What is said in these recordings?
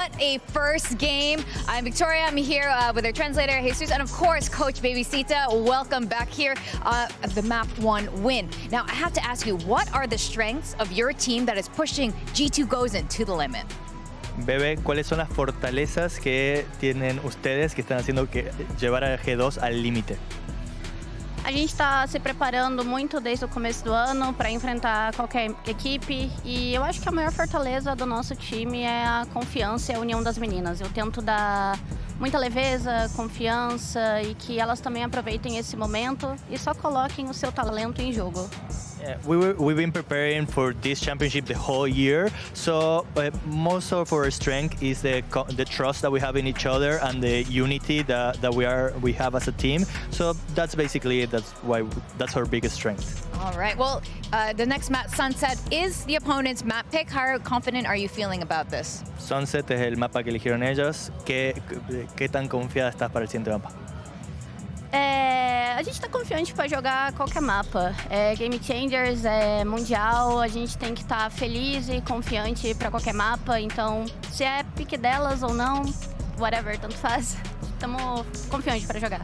What a first game. I'm Victoria. I'm here with our translator, Jesus, and of course, Coach Babysita. Welcome back here. The map 1 win. Now, I have to ask you, what are the strengths of your team that is pushing G2 Gozen to the limit? Bebe, ¿cuáles son las fortalezas que tienen ustedes que están haciendo que llevar a G2 al límite? A gente está se preparando muito desde o começo do ano para enfrentar qualquer equipe e eu acho que a maior fortaleza do nosso time é a confiança e a união das meninas. Eu tento dar muita leveza, confiança e que elas também aproveitem esse momento e só coloquem o seu talento em jogo. Yeah, we've been preparing for this championship the whole year, so most of our strength is the trust that we have in each other and the unity that we have as a team. So that's basically it. That's our biggest strength. All right. Well, the next map, Sunset, is the opponent's map pick. How confident are you feeling about this? Sunset es el mapa que eligieron ellos. ¿Qué tan confiada estás para el siguiente mapa? A gente está confiante para jogar qualquer mapa. Game Changers, mundial, a gente tem que estar feliz e confiante para qualquer mapa. Então, se é pique delas ou não, whatever, tanto faz. Estamos confiantes para jogar.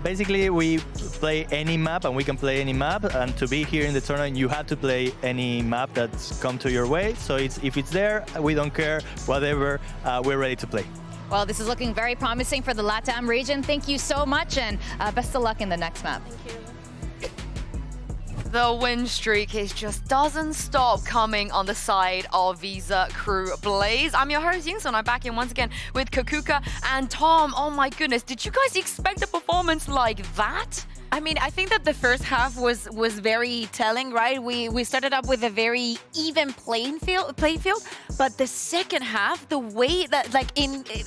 Basically, we play any map and we can play any map. And to be here in the tournament, you have to play any map that's come to your way. So if it's there, we don't care, whatever, we're ready to play. Well, this is looking very promising for the LATAM region. Thank you so much, and best of luck in the next map. Thank you. The win streak just doesn't stop coming on the side of Visa Crew Blaze. I'm your host, Yingsun. I'm back in once again with Kakuka and Tom. Oh my goodness, did you guys expect a performance like that? I mean, I think that the first half was very telling, right? We started up with a very even playing field, but the second half, the way that,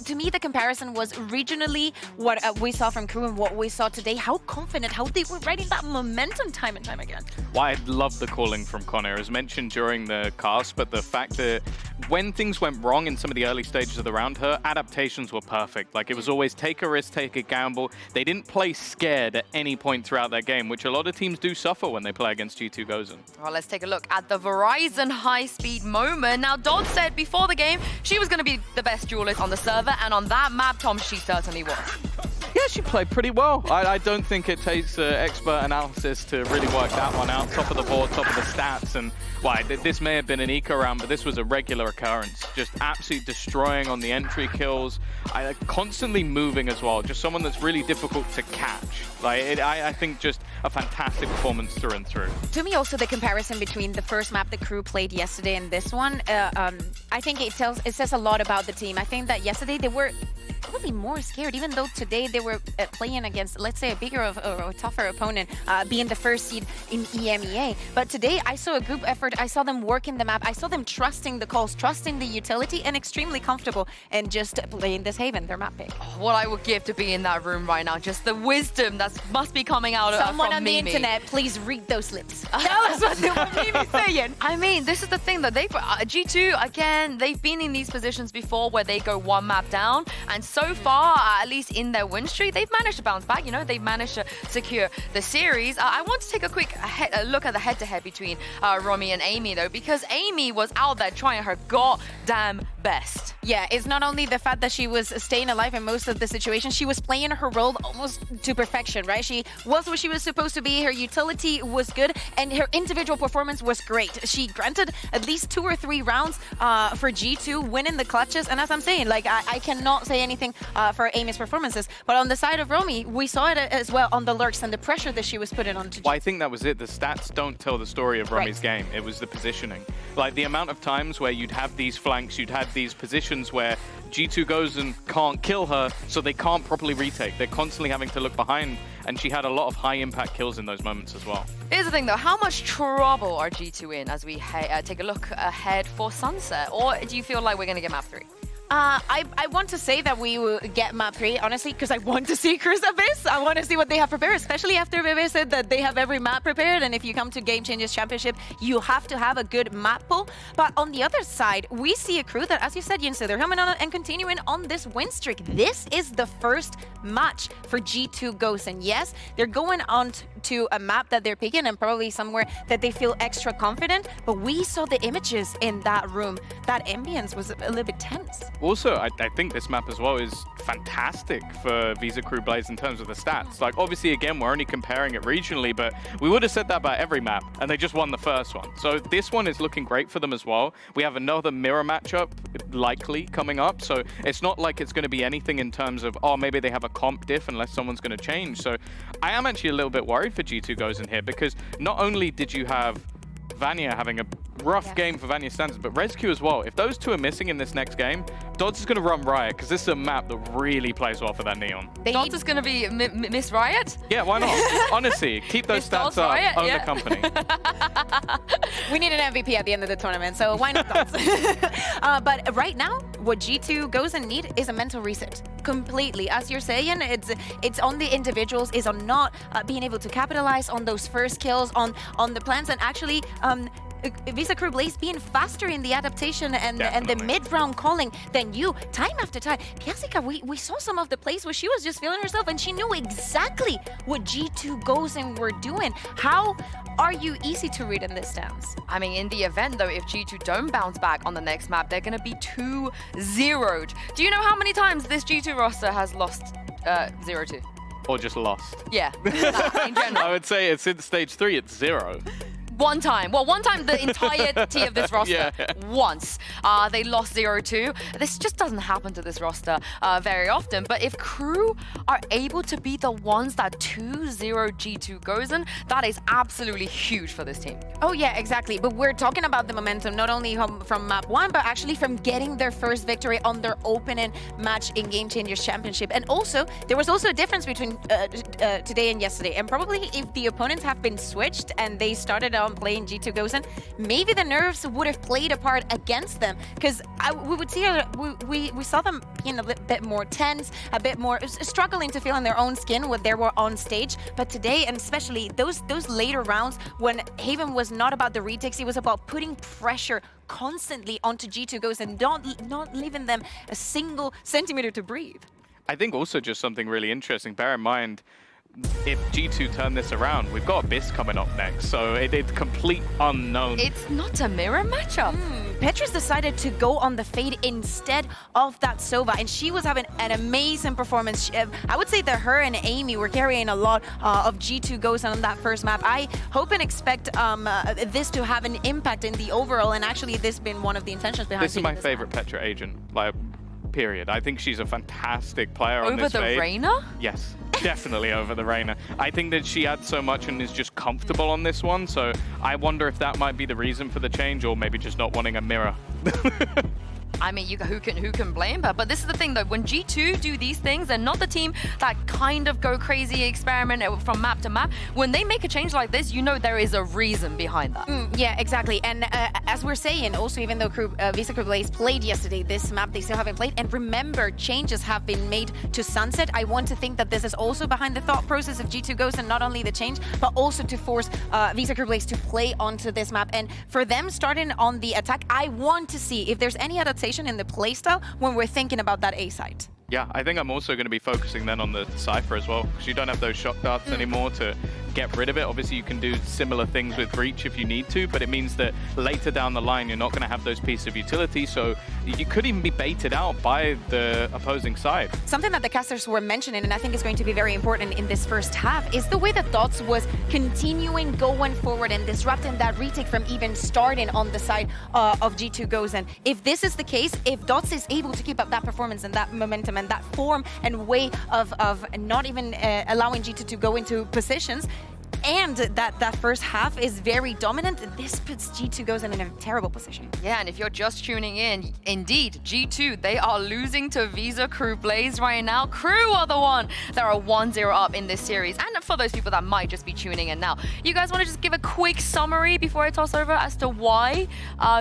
to me, the comparison was regionally what we saw from KRU and what we saw today. How confident, how they were riding that momentum time and time again. Well, I love the calling from Connor, as mentioned during the cast, but the fact that when things went wrong in some of the early stages of the round, her adaptations were perfect. Like, it was always take a risk, take a gamble. They didn't play scared at any point throughout their game, which a lot of teams do suffer when they play against G2 Gozen. Well, let's take a look at the Verizon high-speed moment. Now, Dodd said before the game she was going to be the best duelist on the server, and on that map, Tom, she certainly was. Yeah, she played pretty well. I don't think it takes expert analysis to really work that one out. Top of the board, top of the stats, and this may have been an eco round, but this was a regular occurrence. Just absolutely destroying on the entry kills, constantly moving as well. Just someone that's really difficult to catch. I think just a fantastic performance through and through. To me, also the comparison between the first map the KRU played yesterday and this one, I think it says a lot about the team. I think that yesterday they were probably more scared, even though today they were playing against, let's say, a bigger or tougher opponent, being the first seed in EMEA. But today I saw a group effort. I saw them working the map. I saw them trusting the calls, trusting the utility, and extremely comfortable and just playing this Haven, their map pick. What I would give to be in that room right now, just the wisdom that must be coming out Someone from on the Mimi. internet, please read those lips. Tell us what Mimi's saying. I mean, this is the thing that G2, again, they've been in these positions before where they go one map down, and so far, at least in their win streak, they've managed to bounce back. You know, they've managed to secure the series. I want to take a quick look at the head-to-head between Romy and Amy, though, because Amy was out there trying her goddamn best. Yeah, it's not only the fact that she was staying alive in most of the situations, she was playing her role almost to perfection, right? She was what she was supposed to be, her utility was good, and her individual performance was great. She granted at least 2 or 3 rounds for G2, winning the clutches, and as I'm saying, I cannot say anything for Amy's performances, but on the side of Romy, we saw it as well on the lurks and the pressure that she was putting on to G2. Well, I think that was it. The stats don't tell the story of Romy's game. It was the positioning. Like, the amount of times where you'd have these flanks, you'd have these positions where G2 goes and can't kill her, so they can't properly retake. They're constantly having to look behind, and she had a lot of high-impact kills in those moments as well. Here's the thing, though. How much trouble are G2 in as we take a look ahead for Sunset? Or do you feel like we're going to get map 3? I want to say that we will get map 3, honestly, because I want to see Cruz Abyss. I want to see what they have prepared, especially after Bebe said that they have every map prepared, and if you come to Game Changers Championship, you have to have a good map pool. But on the other side, we see a crew that, as you said, Yinsu, they're coming on and continuing on this win streak. This is the first match for G2 Ghosts, and yes, they're going on to a map that they're picking and probably somewhere that they feel extra confident. But we saw the images in that room. That ambience was a little bit tense. Also, I think this map as well is fantastic for Visa Crew Blaze in terms of the stats. Like, obviously, again, we're only comparing it regionally, but we would have said that about every map, and they just won the first one. So this one is looking great for them as well. We have another mirror matchup likely coming up, so it's not like it's going to be anything in terms of, oh, maybe they have a comp diff unless someone's going to change. So I am actually a little bit worried for G2 Goes in here, because not only did you have Vanya having a rough game for Vanya standards, but ResQ as well. If those two are missing in this next game, Dodds is going to run Riot, because this is a map that really plays well for that Neon. Dodds is going to be Miss Riot? Yeah, why not? Honestly, keep those stats up, Riot? own the company. We need an MVP at the end of the tournament, so why not Dodds? But right now, what G2 Goes and need is a mental reset. Completely. As you're saying, it's on the individuals, is on not being able to capitalize on those first kills, on the plans, and actually Visa Crew Blaze being faster in the adaptation and the mid-round calling than you, time after time. Jessica, we saw some of the plays where she was just feeling herself and she knew exactly what G2 Goes and were doing. How are you easy to read in this stance? I mean, in the event, though, if G2 don't bounce back on the next map, they're going to be 2-0'd. Do you know how many times this G2 roster has lost 0-2? Or just lost. Yeah, in general. I would say it's in stage 3, it's 0. One time. Well, one time the entirety of this roster. Yeah. Once. They lost 0-2. This just doesn't happen to this roster very often. But if KRU are able to be the ones that 2-0 G2 Goes in, that is absolutely huge for this team. Oh yeah, exactly. But we're talking about the momentum, not only from map 1, but actually from getting their first victory on their opening match in Game Changers Championship. And also, there was also a difference between today and yesterday. And probably if the opponents have been switched and they started on playing G2 Goes in, maybe the nerves would have played a part against them, because we would see we saw them being a bit more tense, a bit more struggling to feel in their own skin when they were on stage. But today, and especially those later rounds when Haven was not about the retakes, it was about putting pressure constantly onto G2 Goes and not leaving them a single centimeter to breathe. I think also just something really interesting, bear in mind, if G2 turn this around, we've got Abyss coming up next, so it's complete unknown. It's not a mirror matchup. Petrus decided to go on the Fade instead of that Sova, and she was having an amazing performance. I would say that her and Amy were carrying a lot of G2 Goes on that first map. I hope and expect this to have an impact in the overall, and actually this been one of the intentions behind This is my favorite Petra agent, like, period. I think she's a fantastic player on this Fade. Over the Reyna? Yes. Definitely over the Reyna. I think that she adds so much and is just comfortable on this one, so I wonder if that might be the reason for the change, or maybe just not wanting a mirror. I mean, who can blame her? But this is the thing, though. When G2 do these things, they're not the team that kind of go crazy, experiment from map to map. When they make a change like this, you know there is a reason behind that. Yeah, exactly. And as we're saying, also, even though Visa Crew Blaze played yesterday, this map they still haven't played. And remember, changes have been made to Sunset. I want to think that this is also behind the thought process of G2 Goes, and not only the change, but also to force Visa Crew Blaze to play onto this map. And for them starting on the attack, I want to see if there's any adaptation in the playstyle when we're thinking about that A site. Yeah, I think I'm also going to be focusing then on the Cypher as well, because you don't have those shock darts anymore to get rid of it. Obviously, you can do similar things with Breach if you need to, but it means that later down the line, you're not going to have those pieces of utility, so you could even be baited out by the opposing side. Something that the casters were mentioning, and I think is going to be very important in this first half, is the way that Dots was continuing going forward and disrupting that retake from even starting on the side of G2 Goes. And if this is the case, if Dots is able to keep up that performance and that momentum and that form and way of not even allowing G2 to go into positions, and that first half is very dominant, this puts G2 Goes in a terrible position. Yeah, and if you're just tuning in, indeed, G2, they are losing to Visa Crew Blaze right now. KRU are the one that are 1-0 up in this series. And for those people that might just be tuning in now, you guys want to just give a quick summary before I toss over as to why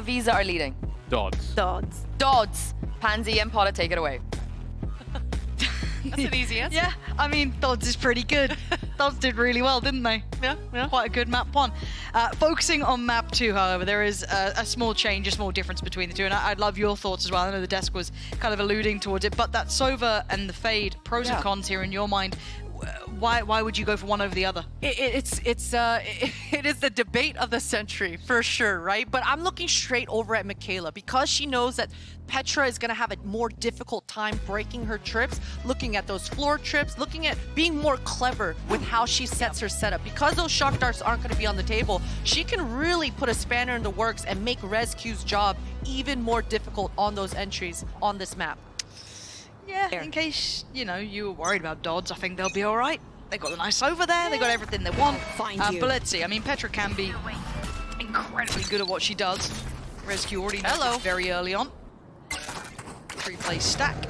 Visa are leading? Dodds. Pansy and Potter, take it away. That's an easy answer. Yeah, I mean, Dodds is pretty good. Dodds did really well, didn't they? Yeah. Quite a good map 1. Focusing on map 2, however, there is a small change, a small difference between the two, and I'd love your thoughts as well. I know the desk was kind of alluding towards it, but that Sova and the Fade, pros and cons here in your mind. why would you go for one over the other? It is the debate of the century for sure, right? But I'm looking straight over at Michaela because she knows that Petra is going to have a more difficult time breaking her trips, looking at those floor trips, looking at being more clever with how she sets her setup. Because those shock darts aren't going to be on the table, she can really put a spanner in the works and make ResQ's job even more difficult on those entries on this map. Yeah, in case, you know, you were worried about Dodds, I think they'll be all right. They got the nice over there, they got everything they want. But let's see, I mean, Petra can be incredibly good at what she does. ResQ already knows this very early on. 3-play stack.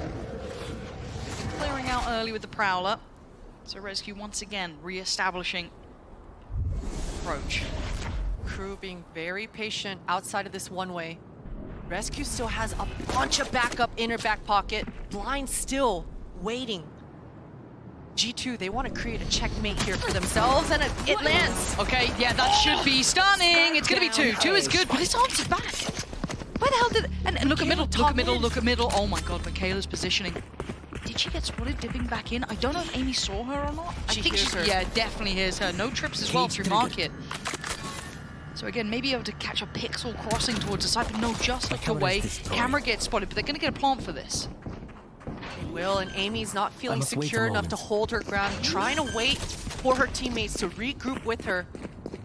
Clearing out early with the Prowler. So ResQ once again re-establishing approach. KRU being very patient outside of this one-way. ResQ still has a bunch of backup in her back pocket. Blind still waiting. G2, they want to create a checkmate here for themselves, and it lands. Okay, yeah, that should be stunning. It's going to be 2. 2 is good, but it's answered back. Where the hell did... And look at middle, look at middle, look at middle. Oh my god, Michaela's positioning. Did she get spotted dipping back in? I don't know if Amy saw her or not. I think she, yeah, definitely hears her. No trips as well through market. So again, maybe able to catch a pixel crossing towards the side, but no, just look away. Camera gets spotted, but they're going to get a plant for this. They will, and Amy's not feeling secure enough to hold her ground, trying to wait for her teammates to regroup with her.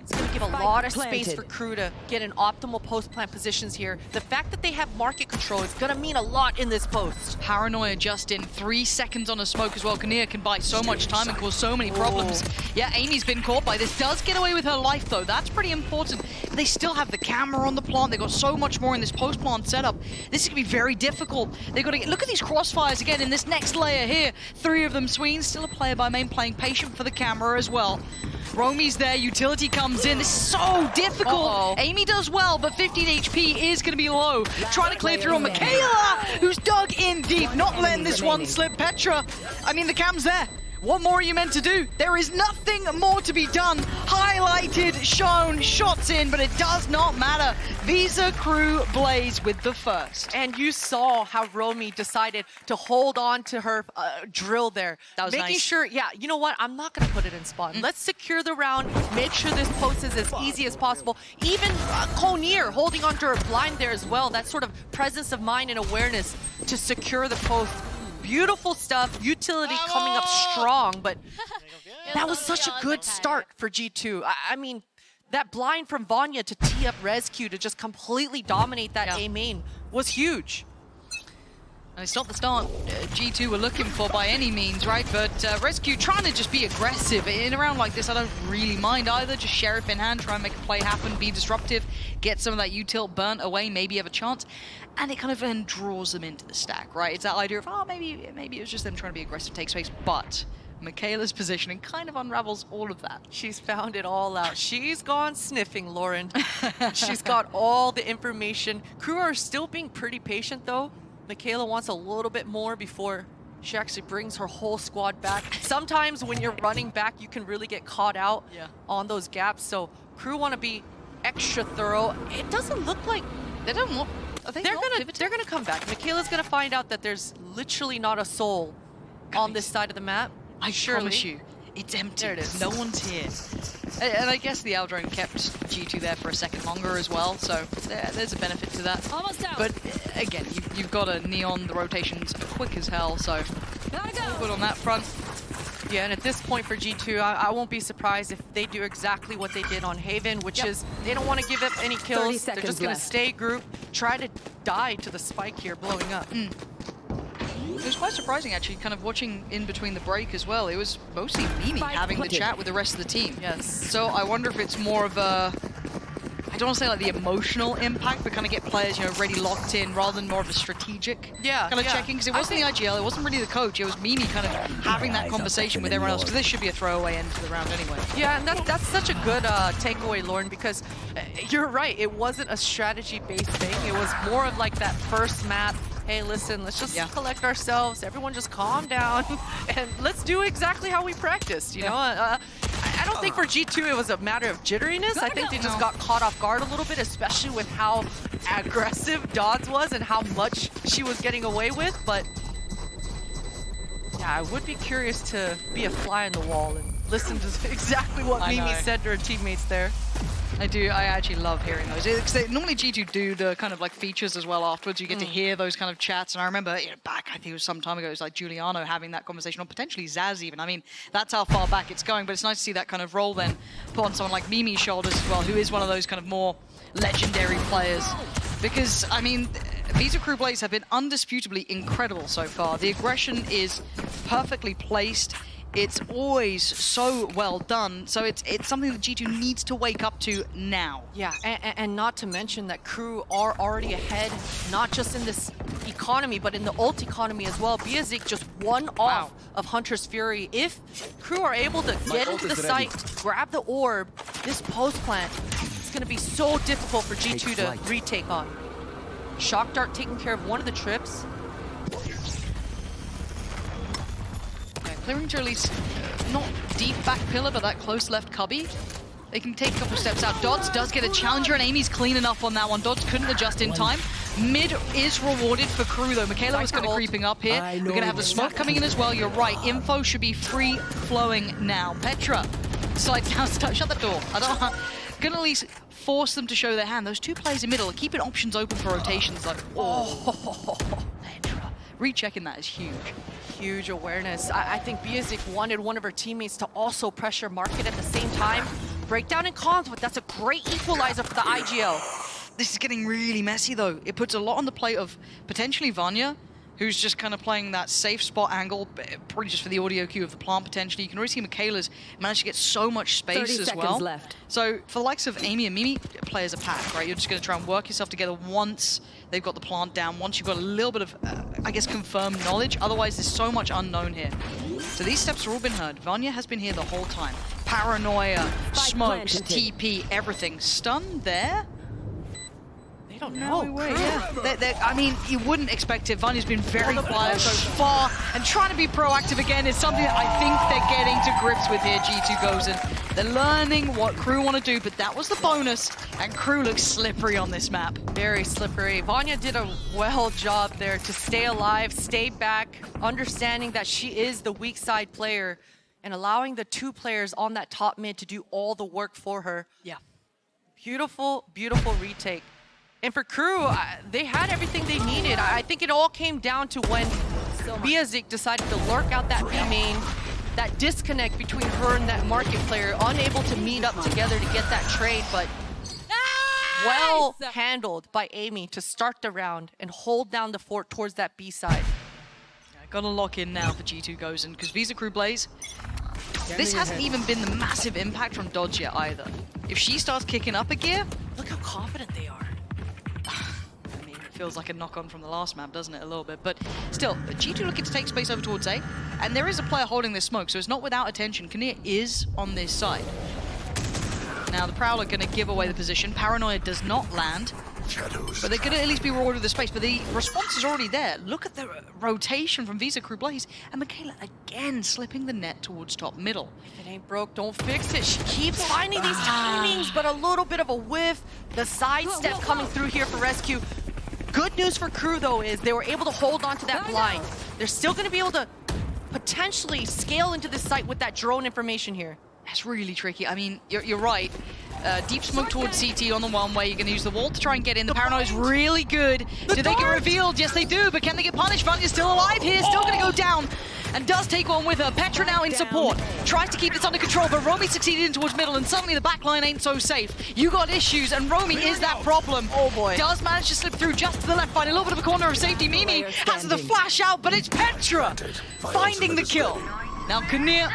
It's going to give a lot of space for KRU to get in optimal post-plant positions here. The fact that they have market control is going to mean a lot in this post. Paranoia just in 3 seconds on a smoke as well. Kinnear can buy so much time and cause so many problems. Yeah, Amy's been caught by this. Does get away with her life, though. That's pretty important. They still have the camera on the plant. They got so much more in this post-plant setup. This is going to be very difficult. They got to get... Look at these crossfires again in this next layer here. 3 of them Sweens. Still a player by main playing patient for the camera as well. Roamy's there, utility comes in. This is so difficult. Amy does well, but 15 HP is going to be low. Trying to clear through on Michaela, who's dug in deep, not letting this one slip. Petra, I mean, the cam's there. What more are you meant to do? There is nothing more to be done. Highlighted, shown, shots in, but it does not matter. Visa KRU Blaze with the first. And you saw how Romy decided to hold on to her drill there. That was Making nice. sure, yeah, you know what? I'm not going to put it in spawn. Let's secure the round, make sure this post is as easy as possible. Even Konir holding onto her blind there as well. That sort of presence of mind and awareness to secure the post. Beautiful stuff, utility coming up strong, but that was such a good start for G2. I mean, that blind from Vanya to tee up ResQ to just completely dominate that A main was huge. And it's not the start G2 were looking for by any means, right? But ResQ trying to just be aggressive. In a round like this, I don't really mind either. Just sheriff in hand, try and make a play happen, be disruptive, get some of that util burnt away, maybe have a chance. And it kind of then draws them into the stack, right? It's that idea of, oh, maybe it was just them trying to be aggressive, take space. But Michaela's positioning kind of unravels all of that. She's found it all out. She's gone sniffing, Lauren. She's got all the information. KRU are still being pretty patient, though. Michaela wants a little bit more before she actually brings her whole squad back. Sometimes when you're running back, you can really get caught out on those gaps. So KRU want to be extra thorough. It doesn't look like They don't want... they're gonna come back. Michaela's gonna find out that there's literally not a soul on this side of the map. I promise you, it's empty. There it is. No one's here. And I guess the Aldrone kept G2 there for a second longer as well, so there's a benefit to that. Almost out. But again, you've got a Neon, the rotation's quick as hell, so good on that front. Yeah, and at this point for G2, I won't be surprised if they do exactly what they did on Haven, which is they don't want to give up any kills. They're just going to stay group, try to die to the spike here blowing up. It was quite surprising, actually, kind of watching in between the break as well. It was mostly Mimi having the chat with the rest of the team. Yes. So I wonder if it's more of a... I don't want to say like the emotional impact, but kind of get players, you know, ready locked in rather than more of a strategic kind of checking. Because it wasn't the IGL, it wasn't really the coach, it was Mimi kind of having that conversation with everyone else. Because this should be a throwaway end to the round anyway. Yeah, and that's such a good takeaway, Lauren, because you're right. It wasn't a strategy-based thing. It was more of like that first map. Hey, listen, let's just collect ourselves. Everyone just calm down and let's do exactly how we practiced, you know? I don't think for G2 it was a matter of jitteriness. I think they just got caught off guard a little bit, especially with how aggressive Dodds was and how much she was getting away with, but Yeah, I would be curious to be a fly on the wall and listen to exactly what Mimi said to her teammates there. I actually love hearing those. Normally G2 do the kind of like features as well afterwards. You get to hear those kind of chats. And I remember back, I think it was some time ago, it was like Giuliano having that conversation, or potentially Zaz even. I mean, that's how far back it's going, but it's nice to see that kind of role then put on someone like Mimi's shoulders as well, who is one of those kind of more legendary players. Because, I mean, Visa Crew Blaze have been undisputably incredible so far. The aggression is perfectly placed. It's always so well done, so it's something that G2 needs to wake up to now. Yeah, and not to mention that KRU are already ahead, not just in this economy, but in the ult economy as well. Biazik just one off of Hunter's Fury. If KRU are able to get into the site, grab the orb, this post plant, it's going to be so difficult for G2 to retake on. Shock Dart taking care of one of the trips. Clearing to release, not deep back pillar, but that close left cubby. They can take a couple steps out. Dodds does get a challenger, and Amy's clean enough on that one. Dodds couldn't adjust in time. Mid is rewarded for KRU, though. Michaela was kind of creeping up here. We're going to have the smoke coming in as well. You're right. Info should be free-flowing now. Petra slides down. Shut the door. Going to at least force them to show their hand. Those two players in middle are keeping options open for rotations, though. Oh, Petra. Rechecking that is huge. Huge awareness. I think Biazik wanted one of her teammates to also pressure Market at the same time. Breakdown in comms, but that's a great equalizer for the IGL. This is getting really messy, though. It puts a lot on the plate of potentially Vanya, who's just kind of playing that safe spot angle, probably just for the audio cue of the plant, potentially. You can already see Michaela's managed to get so much space as well. Left. So for the likes of Amy and Mimi, players a pack, right? You're just going to try and work yourself together once they've got the plant down, once you've got a little bit of, I guess, confirmed knowledge. Otherwise, there's so much unknown here. So these steps have all been heard. Vanya has been here the whole time. Paranoia, smokes, TP, everything. Stun there? They don't know. No way, yeah. I mean, you wouldn't expect it. Vanya's been very quiet so far, and trying to be proactive again is something that I think they're getting to grips with here, G2 goes in. They're learning what KRU want to do, but that was the bonus, and KRU looks slippery on this map. Very slippery. Vanya did a well job there to stay alive, stay back, understanding that she is the weak side player, and allowing the two players on that top mid to do all the work for her. Yeah. Beautiful, beautiful retake. And for KRU, they had everything they needed. I think it all came down to when Biazik decided to lurk out that B main, that disconnect between her and that Market player, unable to meet up together to get that trade, but well handled by Amy to start the round and hold down the fort towards that B side. Yeah, gotta lock in now for G2 goes in, because Visa Crew Blaze, this hasn't even been the massive impact from Dodge yet either. If she starts kicking up a gear, Look how confident they are. I mean, it feels like a knock-on from the last map, doesn't it, a little bit? But still, G2 looking to take space over towards A, and there is a player holding this smoke, so it's not without attention. Kinnear is on this side. Now, the Prowler going to give away the position. Paranoia does not land, but they're going to at least be rewarded with the space. But the response is already there. Look at the rotation from Visa Crew Blaze, and Michaela again slipping the net towards top middle. If it ain't broke, don't fix it. She keeps finding these timings, but a little bit of a whiff. The sidestep coming through here for Rescue. Good news for KRU, though, is they were able to hold on to that blind. They're still going to be able to potentially scale into this site with that drone information here. That's really tricky. I mean, you're right. Deep smoke towards CT on the one way. You're going to use the wall to try and get in. The Paranoia is really good. Do they get revealed? Yes, they do. But can they get punished? Vanya's still alive here. Still going to go down. And does take one with her. Petra now in support. Tries to keep this under control, but Romy succeeded in towards middle, and suddenly the backline ain't so safe. You got issues, and Romy is that problem. Oh boy. Does manage to slip through just to the left, find a little bit of a corner of safety. Mimi has the flash out, but it's Petra finding the kill. Now Kinnear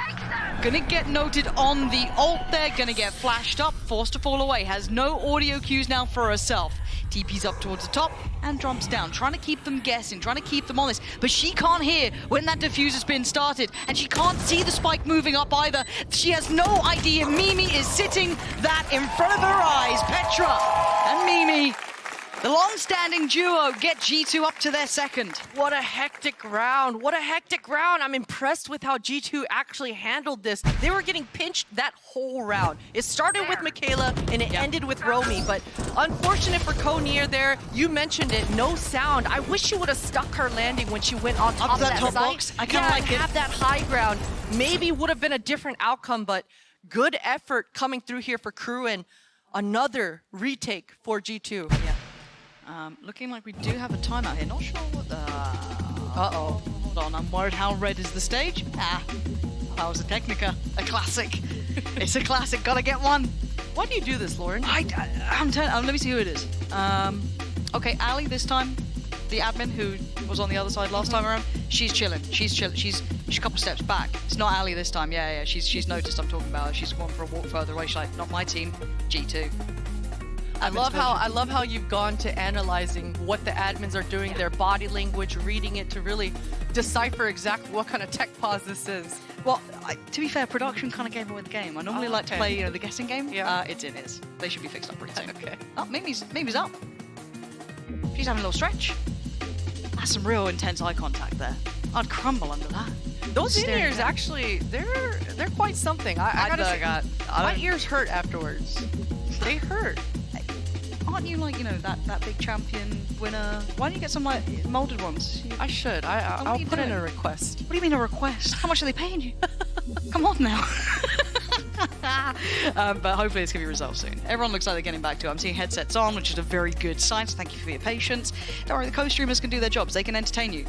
gonna get noted on the ult there, gonna get flashed up, forced to fall away, has no audio cues now for herself. TP's up towards the top and drops down, trying to keep them guessing, trying to keep them honest, but she can't hear when that diffuser's been started, and she can't see the spike moving up either. She has no idea Mimi is sitting that in front of her eyes. Petra and Mimi The long-standing duo get G2 up to their second. What a hectic round. What a hectic round. I'm impressed with how G2 actually handled this. They were getting pinched that whole round. It started with Michaela and it ended with Romy, but unfortunate for Konier there. You mentioned it, no sound. I wish you would have stuck her landing when she went on top of that top site. box. I kind of like it. Have that high ground. Maybe would have been a different outcome, but good effort coming through here for KRU and another retake for G2. Yeah. Looking like we do have a timeout here. Not sure what the... Uh-oh. Hold on, I'm worried how red is the stage. Ah, that was a Technica. A classic. It's a classic, gotta get one. Why do you do this, Lauren? I'm telling let me see who it is. Okay, Ali this time. The admin who was on the other side last time around. She's chilling. She's a couple steps back. It's not Ali this time. Yeah. She's noticed I'm talking about her. She's gone for a walk further away. She's like, not my team, G2. I love how you've gone to analyzing what the admins are doing, their body language, reading it to really decipher exactly what kind of tech pause this is. Well, to be fair, production kind of gave away the game. I normally like to play, the guessing game. Yeah. It's in his. They should be fixed up pretty soon. Okay. Oh, Mimi's up. She's having a little stretch. That's some real intense eye contact there. I'd crumble under that. Those in-ears actually, they're quite something. I gotta say, my ears hurt afterwards. They hurt. Aren't you like, that big champion winner? Why don't you get some like molded ones? I should. I'll put in a request. What do you mean a request? How much are they paying you? Come on now. But hopefully it's going to be resolved soon. Everyone looks like they're getting back to it. I'm seeing headsets on, which is a very good sign, so thank you for your patience. Don't worry, the co-streamers can do their jobs. They can entertain you.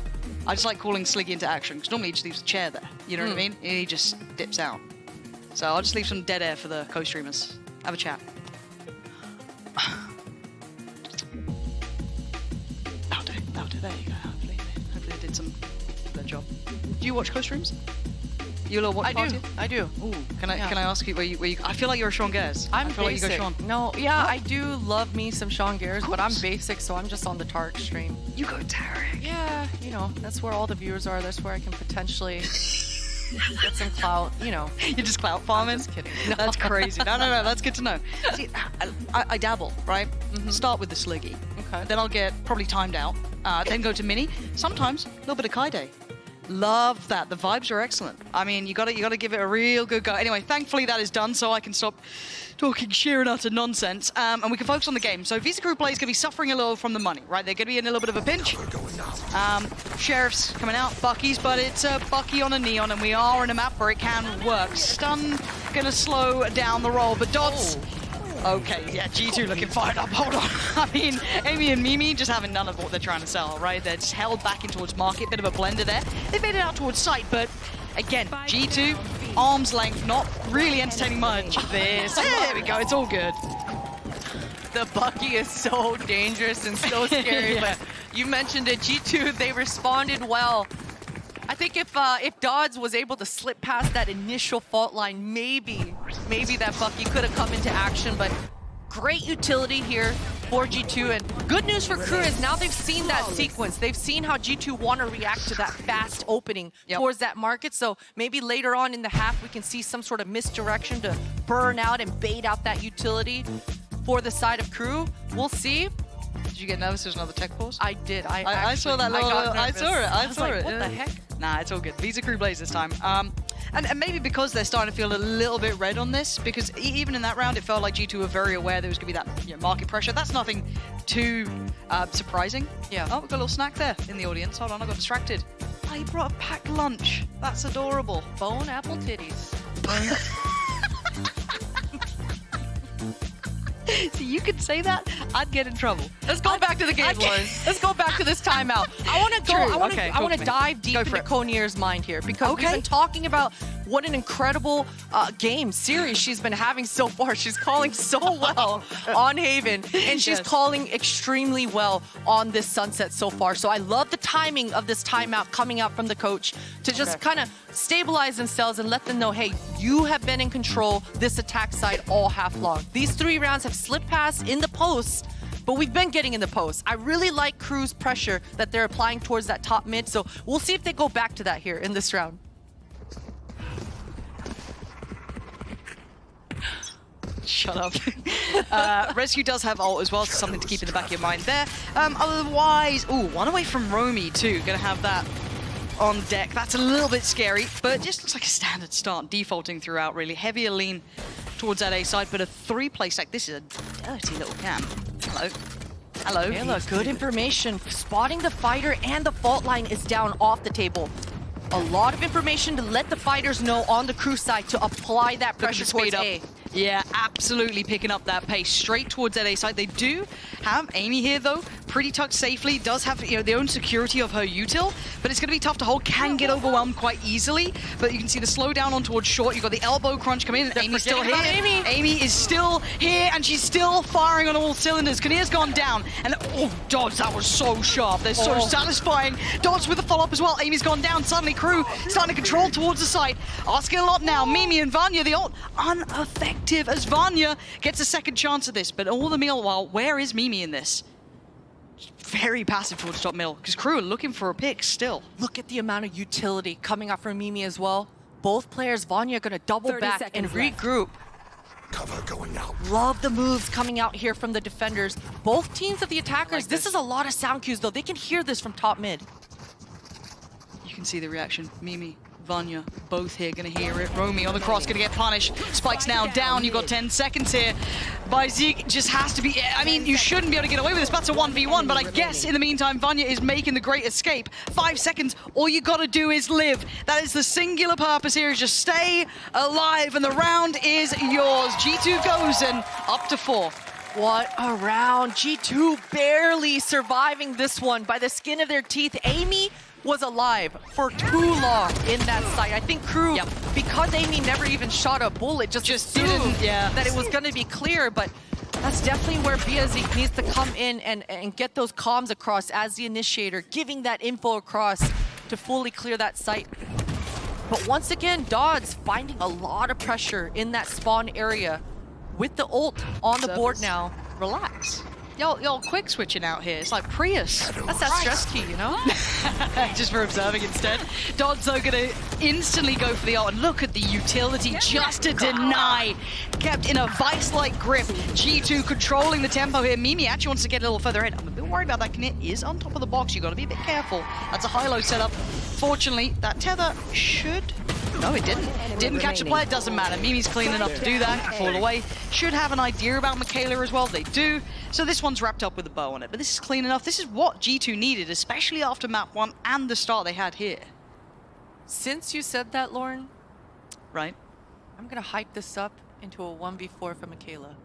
I just like calling Sliggy into action, because normally he just leaves a chair there. You know what I mean? He just dips out. So I'll just leave some dead air for the co-streamers. Have a chat. That'll do. There you go. Hopefully they did their job. Do you watch co-streams? You a little watch party? I do. Ooh, can I ask you where you? I feel like you're a Sean Gares. I feel basic. Like you go Sean. No, yeah, I do love me some Sean Gares, but I'm basic, so I'm just on the Tarek stream. You go Tarek. Yeah, that's where all the viewers are. That's where I can potentially get some clout. You're just clout farming. Just kidding. No. That's crazy. No. That's good to know. See, I dabble, right? Start with the Sliggy. Okay. Then I'll get probably timed out. Then go to mini. Sometimes a little bit of Kaide. Love that. The vibes are excellent. I mean, you gotta give it a real good go. Anyway, thankfully that is done, so I can stop talking sheer and utter nonsense, and we can focus on the game. So Visa Crew Play is gonna be suffering a little from the money, right? They're gonna be in a little bit of a pinch. Sheriff's coming out, Bucky's, but it's a Bucky on a Neon, and we are in a map where it can work. Stun gonna slow down the roll, but Dots. Okay, yeah, G2 looking fired up. Hold on. I mean, Amy and Mimi just having none of what they're trying to sell, right? They're just held back in towards market, bit of a blender there. They made it out towards site, but again, G2, arm's length, not really entertaining much of this. There we go, it's all good. The Bucky is so dangerous and so scary, but you mentioned it, G2, they responded well. I think if Dodds was able to slip past that initial fault line, maybe that Bucky could have come into action, but great utility here for G2, and good news for KRU is now they've seen that sequence. They've seen how G2 want to react to that fast opening towards that market, so maybe later on in the half we can see some sort of misdirection to burn out and bait out that utility for the side of KRU. We'll see. Did you get nervous there's another tech pause? I did. I saw that little... I saw it. I saw it. What the heck? Nah, it's all good. Visa Crew Blaze this time. And maybe because they're starting to feel a little bit red on this, because even in that round, it felt like G2 were very aware there was going to be that market pressure. That's nothing too surprising. Yeah. Oh, we've got a little snack there in the audience. Hold on, I got distracted. Oh, he brought a packed lunch. That's adorable. Bone apple titties. See, you could say that, I'd get in trouble. Let's go back to the game, Lauren. Let's go back to this timeout. I want to dive deep into Konier's mind here, because we've been talking about what an incredible series she's been having so far. She's calling so well on Haven, and she's calling extremely well on this Sunset so far. So I love the timing of this timeout coming out from the coach to just kind of stabilize themselves and let them know, hey, you have been in control this attack side all half long. These 3 rounds have slipped past in the post, but we've been getting in the post. I really like KRU's pressure that they're applying towards that top mid, so we'll see if they go back to that here in this round. Shut up. Rescue does have ult as well, so something to keep in the back of your mind there. Otherwise, ooh, one away from Romy too. Gonna have that on deck. That's a little bit scary, but it just looks like a standard start, defaulting throughout really. Heavier lean towards that A side, but a 3-play stack. This is a dirty little cam. Hello. Hello. Kayla, good information. Spotting the fighter and the fault line is down off the table. A lot of information to let the fighters know on the crew side to apply that pressure towards A. Yeah, absolutely picking up that pace straight towards that A side. They do have Amy here, though, pretty tucked safely. Does have, you know, their own security of her util, but it's going to be tough to hold. Can get overwhelmed quite easily, but you can see the slow down on towards short. You've got the elbow crunch coming in. Amy's still here. Amy is still here, and she's still firing on all cylinders. Kaneer's gone down, and oh, dodge, that was so sharp. They're so satisfying. Dodge with a follow-up as well. Amy's gone down. Suddenly, crew starting to control towards the side. Asking a lot now. Mimi and Vanya, the ult, unaffected as Vanya gets a second chance at this, but all the meanwhile, where is Mimi in this? Very passive towards top middle, because crew are looking for a pick still. Look at the amount of utility coming out from Mimi as well. Both players, Vanya gonna double back and regroup. Cover going out. Love the moves coming out here from the defenders. Both teams of the attackers, this is a lot of sound cues though. They can hear this from top mid. You can see the reaction. Mimi, Vanya, both here gonna hear it. Romy on the cross gonna get punished. Spike's now down. You've got 10 seconds here. By Zeke just has to be, I mean, you shouldn't be able to get away with this. That's a 1v1, but I guess in the meantime, Vanya is making the great escape. 5 seconds, all you gotta do is live. That is the singular purpose here, is just stay alive, and the round is yours. G2 goes and up to 4. What a round. G2 barely surviving this one by the skin of their teeth. Amy was alive for too long in that site. I think crew, because Amy never even shot a bullet, just assumed that it was going to be clear, but that's definitely where Biazik needs to come in and get those comms across as the initiator, giving that info across to fully clear that site. But once again, Dodds finding a lot of pressure in that spawn area with the ult on the board now. Relax. Y'all quick switching out here. It's like Prius. That's that stress key, you know? Just for observing instead. Dodds are gonna instantly go for the ult, and look at the utility just to deny. Kept in a vice-like grip. G2 controlling the tempo here. Mimi actually wants to get a little further ahead. I'm a bit worried about that. Knit is on top of the box. You gotta be a bit careful. That's a high-low setup. Fortunately, that tether should... No, it didn't. Didn't catch a player, doesn't matter. Mimi's clean enough to do that, fall away. Should have an idea about Michaela as well, they do. So this one's wrapped up with a bow on it, but this is clean enough. This is what G2 needed, especially after map 1 and the start they had here. Since you said that, Lauren, right? I'm gonna hype this up into a 1v4 for Michaela.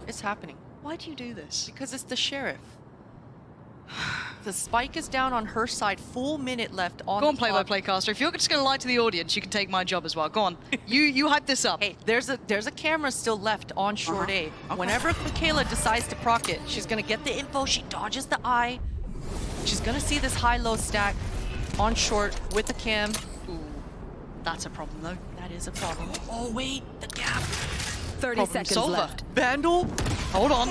It's happening. Why do you do this? Because it's the sheriff. The spike is down on her side, full minute left on Go on, play-by-play caster. If you're just going to lie to the audience, you can take my job as well. Go on. You hype this up. Hey, there's a camera still left on short A. Okay. Whenever Michaela decides to proc it, she's going to get the info. She dodges the eye. She's going to see this high-low stack on short with the cam. Ooh, that's a problem, though. That is a problem. Oh, wait, the gap. 30 seconds left. Vandal. Hold on.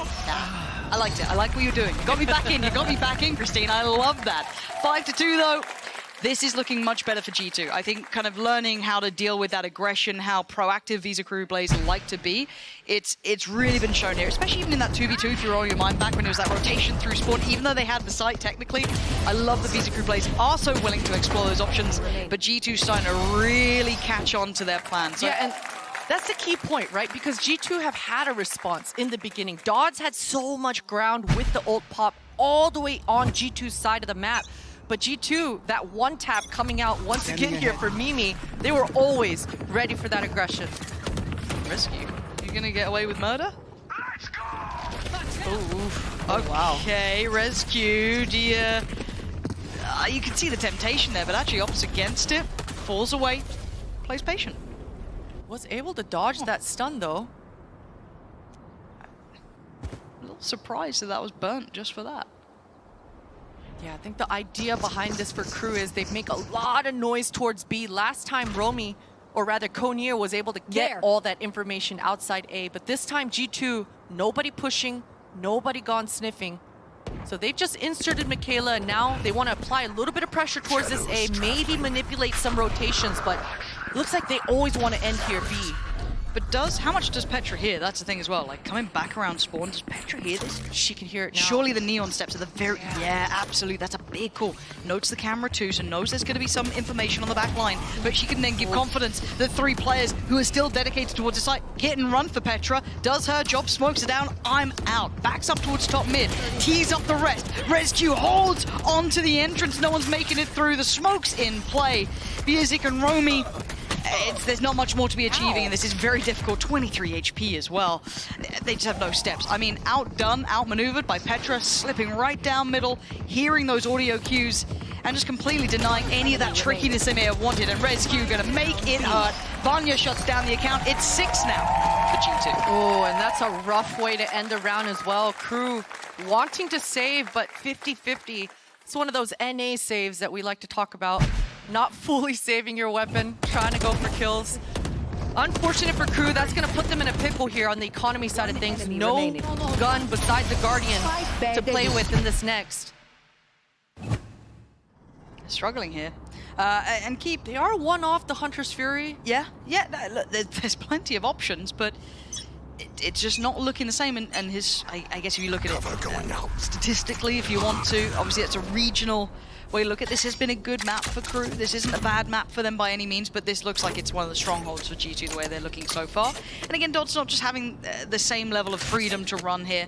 I liked it. I like what you're doing. You got me back in. You got me back in, Christine. I love that. 5-2, though. This is looking much better for G2. I think kind of learning how to deal with that aggression, how proactive Visa Crew players like to be, it's really been shown here, especially even in that 2v2, if you roll your mind back when it was that rotation through spawn, even though they had the site technically. I love the Visa Crew players are so willing to explore those options, but G2's starting to really catch on to their plans. So, yeah, and that's the key point, right? Because G2 have had a response in the beginning. Dodds had so much ground with the ult pop all the way on G2's side of the map. But G2, that one tap coming out once again here for Mimi, they were always ready for that aggression. Rescue. You gonna get away with murder? Oh, wow. Okay, Rescue, do you can see the temptation there, but actually opts against it, falls away, plays patient. Was able to dodge that stun, though. A little surprised that was burnt just for that. Yeah, I think the idea behind this for crew is they make a lot of noise towards B. Last time Romy, or rather Koneer, was able to get all that information outside A, but this time G2, nobody pushing, nobody gone sniffing. So they've just inserted Michaela, and now they want to apply a little bit of pressure towards this A, maybe manipulate some rotations, but looks like they always want to end here B. But how much does Petra hear? That's the thing as well. Like, coming back around spawn, does Petra hear this? She can hear it now. Surely the neon steps are the very... Yeah, absolutely. That's a big call. Notes the camera too, so knows there's going to be some information on the back line. But she can then give confidence that 3 players who are still dedicated towards the site hit and run for Petra. Does her job, smokes her down. I'm out. Backs up towards top mid. Tees up the rest. Rescue holds onto the entrance. No one's making it through. The smoke's in play. Viazik and Romy. There's not much more to be achieving, and this is very difficult. 23 HP as well. They just have no steps. I mean, outdone, outmaneuvered by Petra, slipping right down middle, hearing those audio cues, and just completely denying any of that trickiness they may have wanted. And Rescue gonna make it hurt. Vanya shuts down the account. It's 6 now for G2. Oh, and that's a rough way to end the round as well. KRU wanting to save, but 50-50. It's one of those NA saves that we like to talk about. Not fully saving your weapon, trying to go for kills. Unfortunate for KRU, that's going to put them in a pickle here on the economy side of things. No gun besides the Guardian to play with in this next. Struggling here. And Keep... They are one off the Hunter's Fury. Yeah, look, there's plenty of options, but it's just not looking the same. And his, I guess if you look at it statistically, if you want to, obviously it's a regional way to look at this. Has been a good map for KRU. This isn't a bad map for them by any means, but this looks like it's one of the strongholds for G2 the way they're looking so far. And again, Dot's not just having the same level of freedom to run here,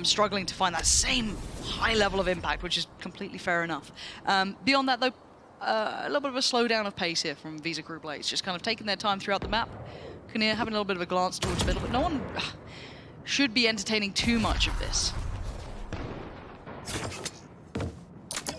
struggling to find that same high level of impact, which is completely fair enough. Beyond that, though, a little bit of a slowdown of pace here from Visa Group Blades, just kind of taking their time throughout the map. Kinnear having a little bit of a glance towards the middle, but no one should be entertaining too much of this.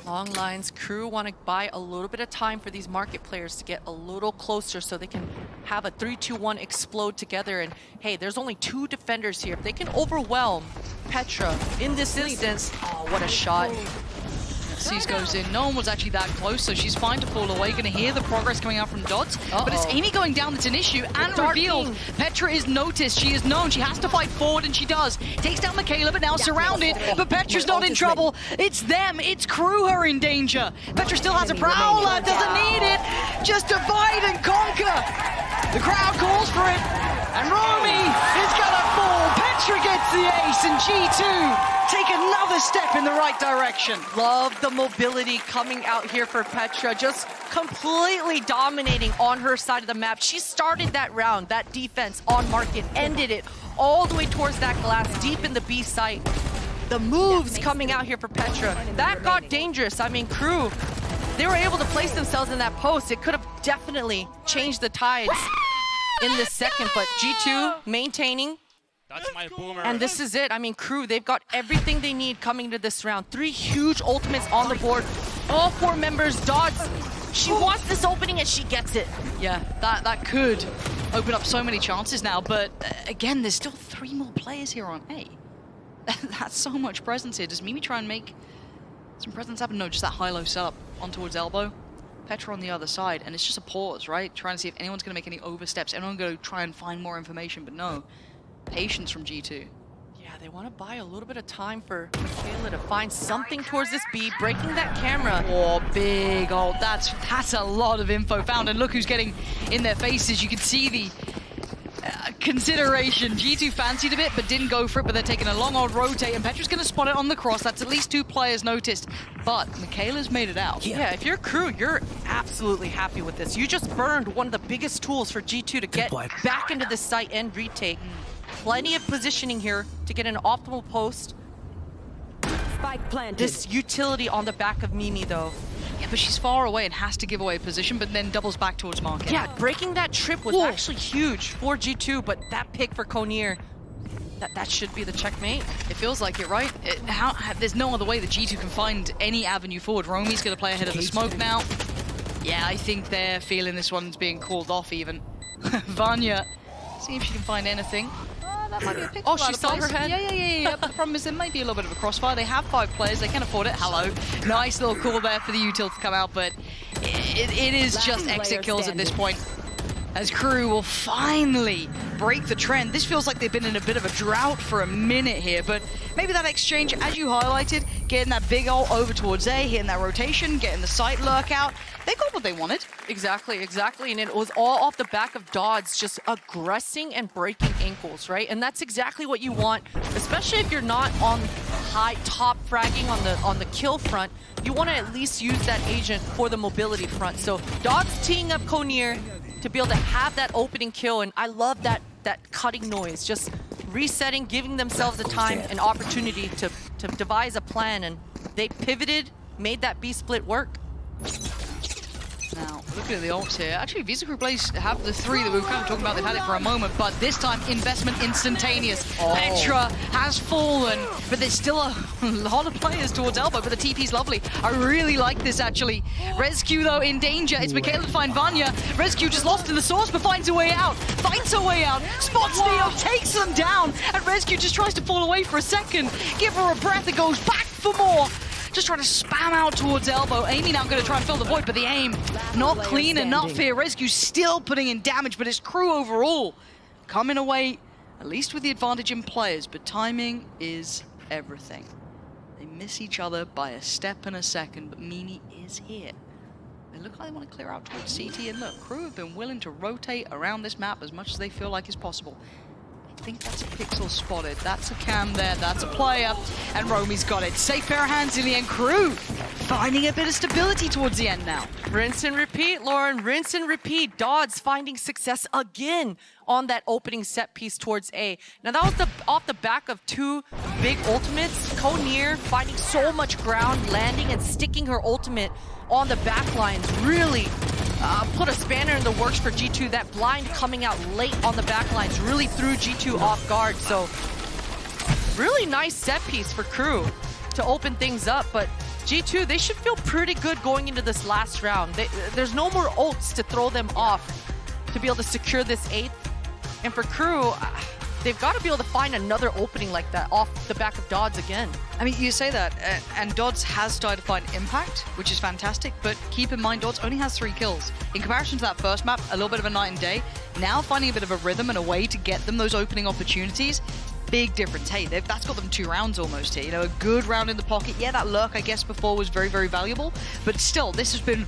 Long lines. KRU want to buy a little bit of time for these market players to get a little closer so they can have a 3-2-1 explode together. And hey, there's only 2 defenders here. If they can overwhelm Petra in this instance, oh, what a shot. Seas goes in. No one was actually that close, so she's fine to fall away. Gonna hear the progress coming out from Dots. But it's Amy going down that's an issue, and revealed. Petra is noticed. She is known. She has to fight forward, and she does. Takes down Michaela, but now surrounded. But Petra's not in trouble. It's them. It's KRU who are in danger. Petra still has a prowler. Doesn't need it. Just divide and conquer. The crowd calls for it. And Romy is gonna fall. Petra gets the ace, and G2 take another step in the right direction. Love the mobility coming out here for Petra, just completely dominating on her side of the map. She started that round, that defense on market, ended it all the way towards that glass, deep in the B site. The moves coming out here for Petra, that got dangerous. I mean, KRU, they were able to place themselves in that post. It could have definitely changed the tides in this second, but G2 maintaining. That's my boomer. And this is it. I mean, KRU, they've got everything they need coming into this round. 3 huge ultimates on the board. All 4 members, Dots. She wants this opening and she gets it. Yeah, that could open up so many chances now, but again, there's still 3 more players here on A. That's so much presence here. Does Mimi try and make some presence happen? No, just that high-low setup on towards elbow. Petra on the other side, and it's just a pause, right? Trying to see if anyone's going to make any oversteps. Everyone's going to try and find more information, but no. Patience from G2. Yeah, they want to buy a little bit of time for Michaela to find something towards this B, breaking that camera. Oh, big ult. That's a lot of info found, and look who's getting in their faces. You can see the consideration. G2 fancied a bit, but didn't go for it, but they're taking a long old rotate, and Petra's going to spot it on the cross. That's at least 2 players noticed, but Michaela's made it out. Yeah, if you're KRU, you're absolutely happy with this. You just burned one of the biggest tools for G2 to get back into this site and retake. Plenty of positioning here to get an optimal post. Spike planted. This utility on the back of Mimi, though. Yeah, but she's far away and has to give away position, but then doubles back towards market. Yeah, breaking that trip was actually huge for G2, but that pick for Konir, that should be the checkmate. It feels like it, right? There's no other way that G2 can find any avenue forward. Romy's going to play ahead of the smoke now. Yeah, I think they're feeling this one's being called off even. Vanya, see if she can find anything. That might be a oh, she saw her head? Yeah. But the problem is there might be a little bit of a crossfire. They have 5 players. They can afford it. Hello. Nice little call there for the util to come out, but it is just exit kills at this point. As KRU will finally break the trend. This feels like they've been in a bit of a drought for a minute here, but maybe that exchange, as you highlighted, getting that big ult over towards A, hitting that rotation, getting the site lurk out. They got what they wanted. Exactly, exactly. And it was all off the back of Dodds just aggressing and breaking ankles, right? And that's exactly what you want, especially if you're not on high top fragging on the kill front. You want to at least use that agent for the mobility front. So Dodds teeing up Konir to be able to have that opening kill, and I love that cutting noise, just resetting, giving themselves the time and opportunity to devise a plan, and they pivoted, made that B split work. Now, looking at the ults here, actually, Visa Crew Blaze have the 3 that we were kind of talking about. They've had it for a moment, but this time, investment instantaneous. Petra has fallen, but there's still a lot of players towards Elbow, but the TP's lovely. I really like this, actually. Rescue, though, in danger. It's Michaela to find Vanya. Rescue just lost in the source, but finds a way out. Finds her way out. Spots Neo, takes them down, and Rescue just tries to fall away for a second. Give her a breath and goes back for more. Just trying to spam out towards Elbow. Amy now going to try and fill the void, but the aim not clean enough here. Rescue still putting in damage, but it's Crew overall coming away, at least with the advantage in players, but timing is everything. They miss each other by a step and a second, but Mimi is here. They look like they want to clear out towards CT, and look, Crew have been willing to rotate around this map as much as they feel like is possible. I think that's a pixel spotted. That's a cam there. That's a player. And Romi's got it. Safe pair of hands in the end. Crew finding a bit of stability towards the end now. Rinse and repeat, Lauren. Rinse and repeat. Dodds finding success again on that opening set piece towards A. Now that was off the back of 2 big ultimates. Konir finding so much ground, landing and sticking her ultimate on the back lines. Really put a spanner in the works for G2. That blind coming out late on the back lines really threw G2 off guard. So really nice set piece for Crew to open things up. But G2, they should feel pretty good going into this last round. There's no more ults to throw them off to be able to secure this 8th. And for Crew, they've got to be able to find another opening like that off the back of Dodds again. I mean, you say that, and Dodds has started to find impact, which is fantastic, but keep in mind, Dodds only has 3 kills. In comparison to that first map, a little bit of a night and day. Now finding a bit of a rhythm and a way to get them those opening opportunities, big difference. Hey, that's got them 2 rounds almost here. You know, a good round in the pocket. Yeah, that lurk, I guess, before was very, very valuable, but still, this has been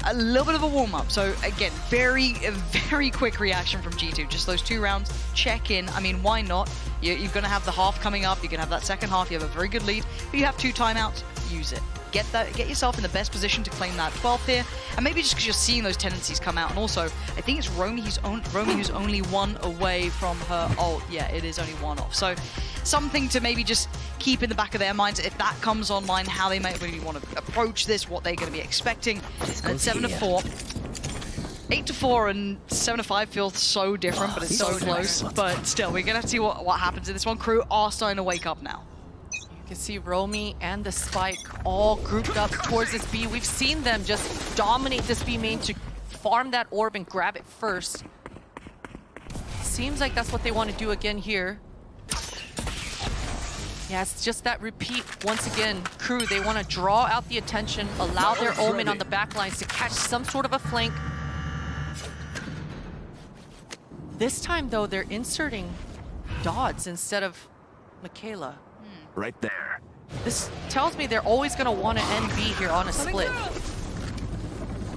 a little bit of a warm-up. So again, very quick reaction from G2. Just those 2 rounds, check in. I mean, why not? You're going to have the half coming up. You're going to have that second half. You have a very good lead. But you have 2 timeouts. Use it. Get yourself in the best position to claim that 12th here. And maybe just because you're seeing those tendencies come out. And also, I think it's Romy who's only 1 away from her ult. Yeah, it is only 1 off. So something to maybe just keep in the back of their minds if that comes online, how they might really want to approach this, what they're going to be expecting. And it's 7-4. 8-4 and 7-5 feels so different, but it's so close. But still, we're going to see what happens in this one. Crew are starting to wake up now. You can see Romy and the Spike all grouped up towards this B. We've seen them just dominate this B main to farm that orb and grab it first. Seems like that's what they want to do again here. Yeah, it's just that repeat once again. Crew, they want to draw out the attention, allow their Omen on the back lines to catch some sort of a flank. This time, though, they're inserting Dodds instead of Michaela. Right there. This tells me they're always going to want to end B here on a split.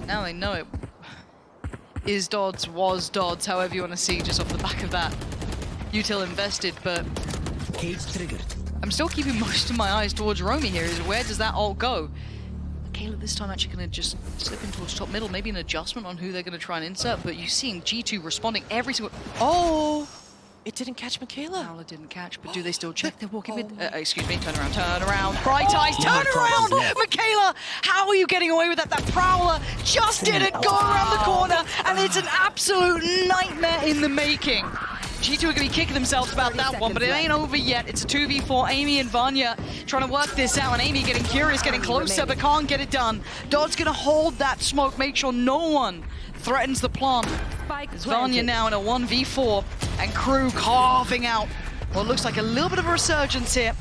Now they know it. Is Dodds, was Dodds, however you want to see, just off the back of that. Util invested, but Cage triggered. I'm still keeping most of my eyes towards Romy here. Is where does that ult go? Michaela this time actually going to just slip in towards top middle, maybe an adjustment on who they're going to try and insert, but you're seeing G2 responding every single... Oh! It didn't catch Michaela. Prowler didn't catch, but do they still check? They're walking with... excuse me, turn around. Bright eyes, turn around! Michaela, how are you getting away with that? That Prowler just didn't go around the corner, and it's an absolute nightmare in the making. G2 are going to be kicking themselves about that one, but it ain't over yet. It's a 2v4. Amy and Vanya trying to work this out, and Amy getting curious, getting closer, but can't get it done. Dodd's going to hold that smoke, make sure no one threatens the plant. It's Vanya now in a 1v4, and Crew carving out what looks like a little bit of a resurgence here.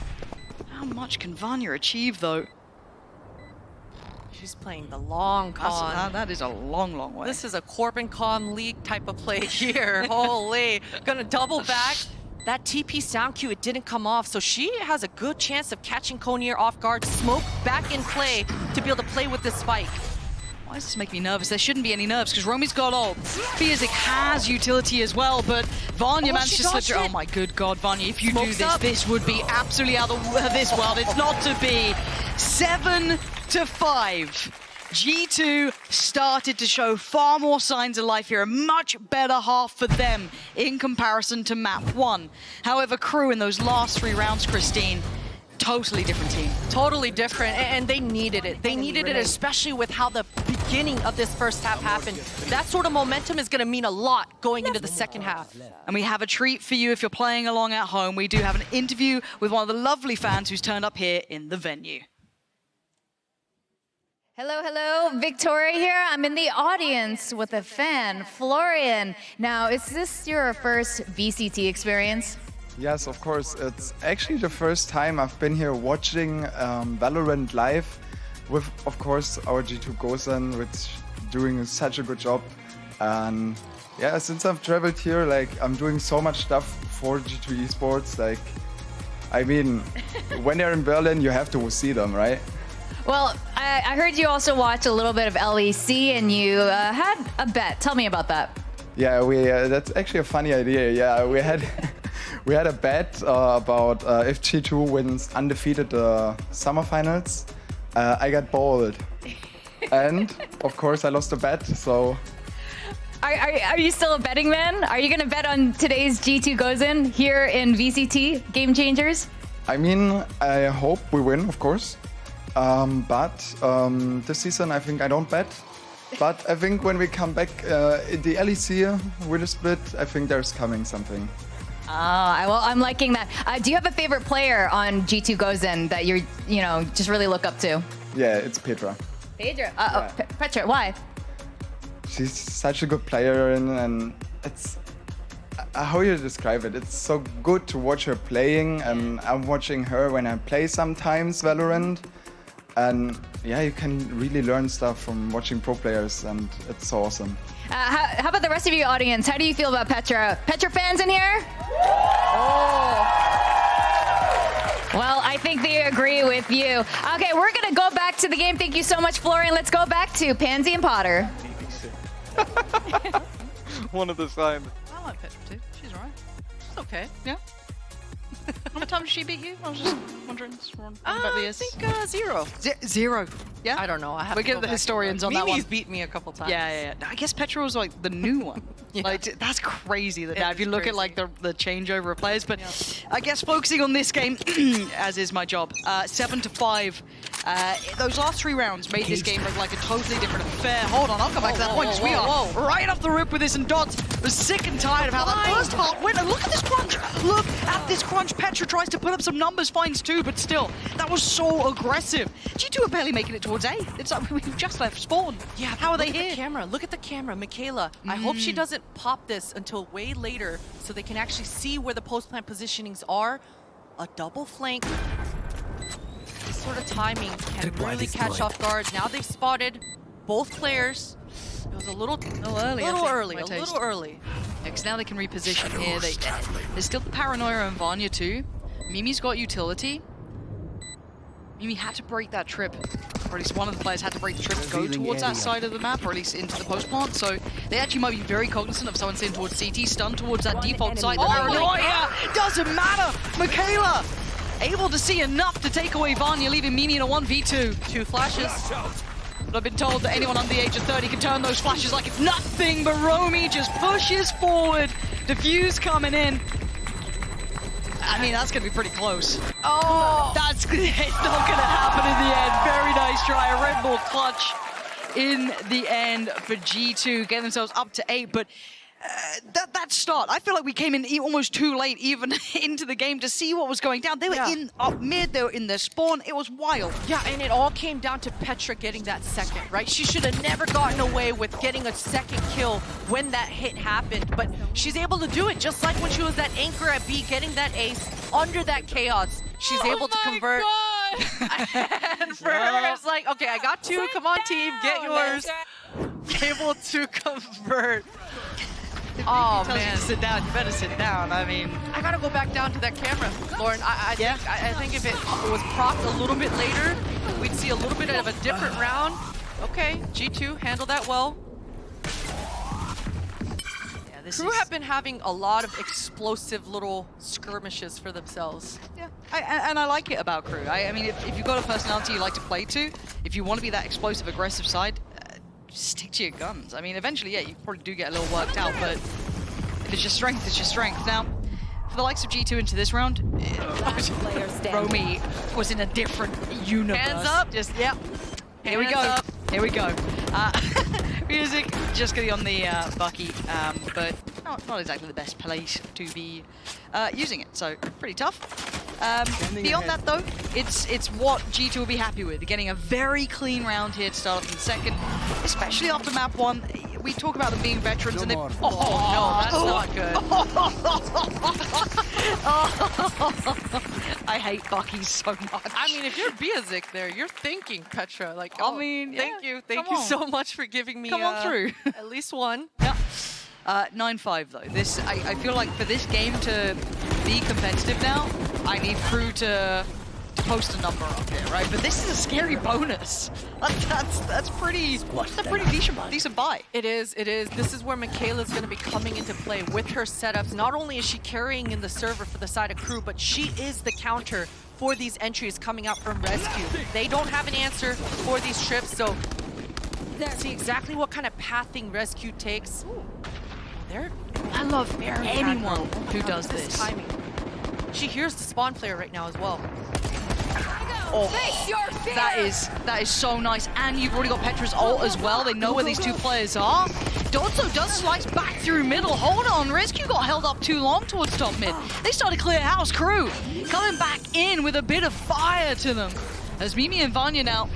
How much can Vanya achieve, though? She's playing the long con. That is a long, long way. This is a Corbin Con League type of play here. Holy. Gonna double back. That TP sound cue, it didn't come off, so she has a good chance of catching Konir off guard. Smoke back in play to be able to play with this spike. Why does this make me nervous? There shouldn't be any nerves because Romi's got ult. Beerzik has utility as well, but Vanya managed to slip through. Oh my good god, Vanya, if you do this, this would be absolutely out of this world. It's not to be. 7-5. G2 started to show far more signs of life here, a much better half for them in comparison to map 1. However, KRU in those last 3 rounds, Christine, totally different team. Totally different, and they needed it. They needed it, especially with how the beginning of this first half happened. That sort of momentum is going to mean a lot going into the second half. And we have a treat for you if you're playing along at home. We do have an interview with one of the lovely fans who's turned up here in the venue. Hello, hello, Victoria here. I'm in the audience with a fan, Florian. Now, is this your first VCT experience? Yes, of course. It's actually the first time I've been here watching Valorant live with, of course, our G2 Gozen, which doing such a good job. And yeah, since I've traveled here, like I'm doing so much stuff for G2 esports. Like, I mean, when they're in Berlin, you have to see them, right? Well, I heard you also watch a little bit of LEC and you had a bet. Tell me about that. Yeah, that's actually a funny idea. Yeah, we had we had a bet about if G2 wins undefeated summer finals. I got bowled, and of course I lost the bet. So, are you still a betting man? Are you going to bet on today's G2 Gozen here in VCT Game Changers? I mean, I hope we win, of course. But this season I think I don't bet. But I think when we come back in the LEC with a split, I think there's coming something. Well, I'm liking that. Do you have a favorite player on G2 Gozen that you're, just really look up to? Yeah, it's Petra. Petra? Yeah. Petra, why? She's such a good player and it's... how you describe it? It's so good to watch her playing, and I'm watching her when I play sometimes Valorant. And yeah, you can really learn stuff from watching pro players, and it's so awesome. How about the rest of your audience? How do you feel about Petra? Petra fans in here? Oh. Well, I think they agree with you. Okay, we're going to go back to the game. Thank you so much, Florian. Let's go back to Pansy and Potter. One of the signs. I like Petra too. She's alright. She's okay. Yeah. How many times did she beat you? I was just wondering. About the years. I think 0. 0. Yeah? I don't know. I have We'll to get go the back historians on and that one. Mimi's beat me a couple times. Yeah. I guess Petra was like the new one. Yeah. Like that's crazy that now It if you is look at like the changeover of players. But I guess focusing on this game, as is my job, 7-5. Those last 3 rounds made this game look like a totally different affair. Hold on, I'll come back to that point because we are right off the rip with this, and Dots was sick and tired of how that first half went. And look at this crunch. Look at this crunch. Petra tries to put up some numbers, finds 2, but still, that was so aggressive. G2 are barely making it towards A. It's like we've just left spawn. Yeah, how are they look at here? The camera. Look at the camera, Michaela. I hope she doesn't pop this until way later, so they can actually see where the post-plant positionings are. A double flank. This sort of timing can really catch off guard. Now they've spotted both players. It was a little early. A little early. Because now they can reposition here. There's still the Paranoia and Vanya too. Mimi's got utility. Mimi had to break that trip, or at least one of the players had to break the trip to go towards that side of the map, or at least into the post plant. So they actually might be very cognizant of someone sitting towards CT, stunned towards that default site. The Paranoia doesn't matter. Michaela able to see enough to take away Vanya, leaving Mimi in a 1v2. 2 flashes. But I've been told that anyone under the age of 30 can turn those flashes like it's nothing, but Romy just pushes forward. Diffuse coming in. I mean, that's going to be pretty close. Oh! It's not going to happen in the end. Very nice try. A Red Bull clutch in the end for G2. Getting themselves up to 8, but that start, I feel like we came in almost too late even into the game to see what was going down. They were in up mid, they were in their spawn. It was wild. Yeah, and it all came down to Petra getting that second, right? She should have never gotten away with getting a second kill when that hit happened, but she's able to do it just like when she was that anchor at B, getting that ace under that chaos. She's able to convert. And for her, it's like, okay, I got 2. Come on, team, get yours. Able to convert. Oh man, sit down. You better sit down. I mean, I gotta go back down to that camera, Lauren. I think if it was propped a little bit later, we'd see a little bit of a different round. Okay, G2 handled that well. Yeah, this KRU is... have been having a lot of explosive little skirmishes for themselves. Yeah, and I like it about KRU. I mean, if you've got a personality you like to play to, if you want to be that explosive, aggressive side, just stick to your guns. I mean, eventually, yeah, you probably do get a little worked out, but if it's your strength, it's your strength. Now, for the likes of G2 into this round, Romy was in a different universe. Hands up. Just, yeah. Here we Hands go. up. Here we go. Music just getting on the Bucky, but not exactly the best place to be using it, so pretty tough. Beyond that though, it's what G2 will be happy with, getting a very clean round here to start off in the second, especially after map 1. We talk about them being veterans and they... Oh no, that's not good. I hate Bucky so much. I mean, if you're Biazik there, you're thinking Petra. Like, I mean, thank yeah, you. Thank come you on. so much for giving me Come on through. at least one. Yeah. 9-5 though. This I feel like for this game to be competitive now, I need KRU to post a number up here, right? But this is a scary bonus. That's pretty decent buy. It is. This is where Michaela's going to be coming into play with her setups. Not only is she carrying in the server for the side of KRU, but she is the counter for these entries coming out from Rescue. They don't have an answer for these trips, so see exactly what kind of pathing Rescue takes. I love anyone who does this. Timing. She hears the spawn player right now as well. Oh, that is so nice. And you've already got Petra's ult as well. They know where these two players are. Dotso does slice back through middle. Hold on, Rescue got held up too long towards top mid. They started to clear house. KRU coming back in with a bit of fire to them. As Mimi and Vanya now,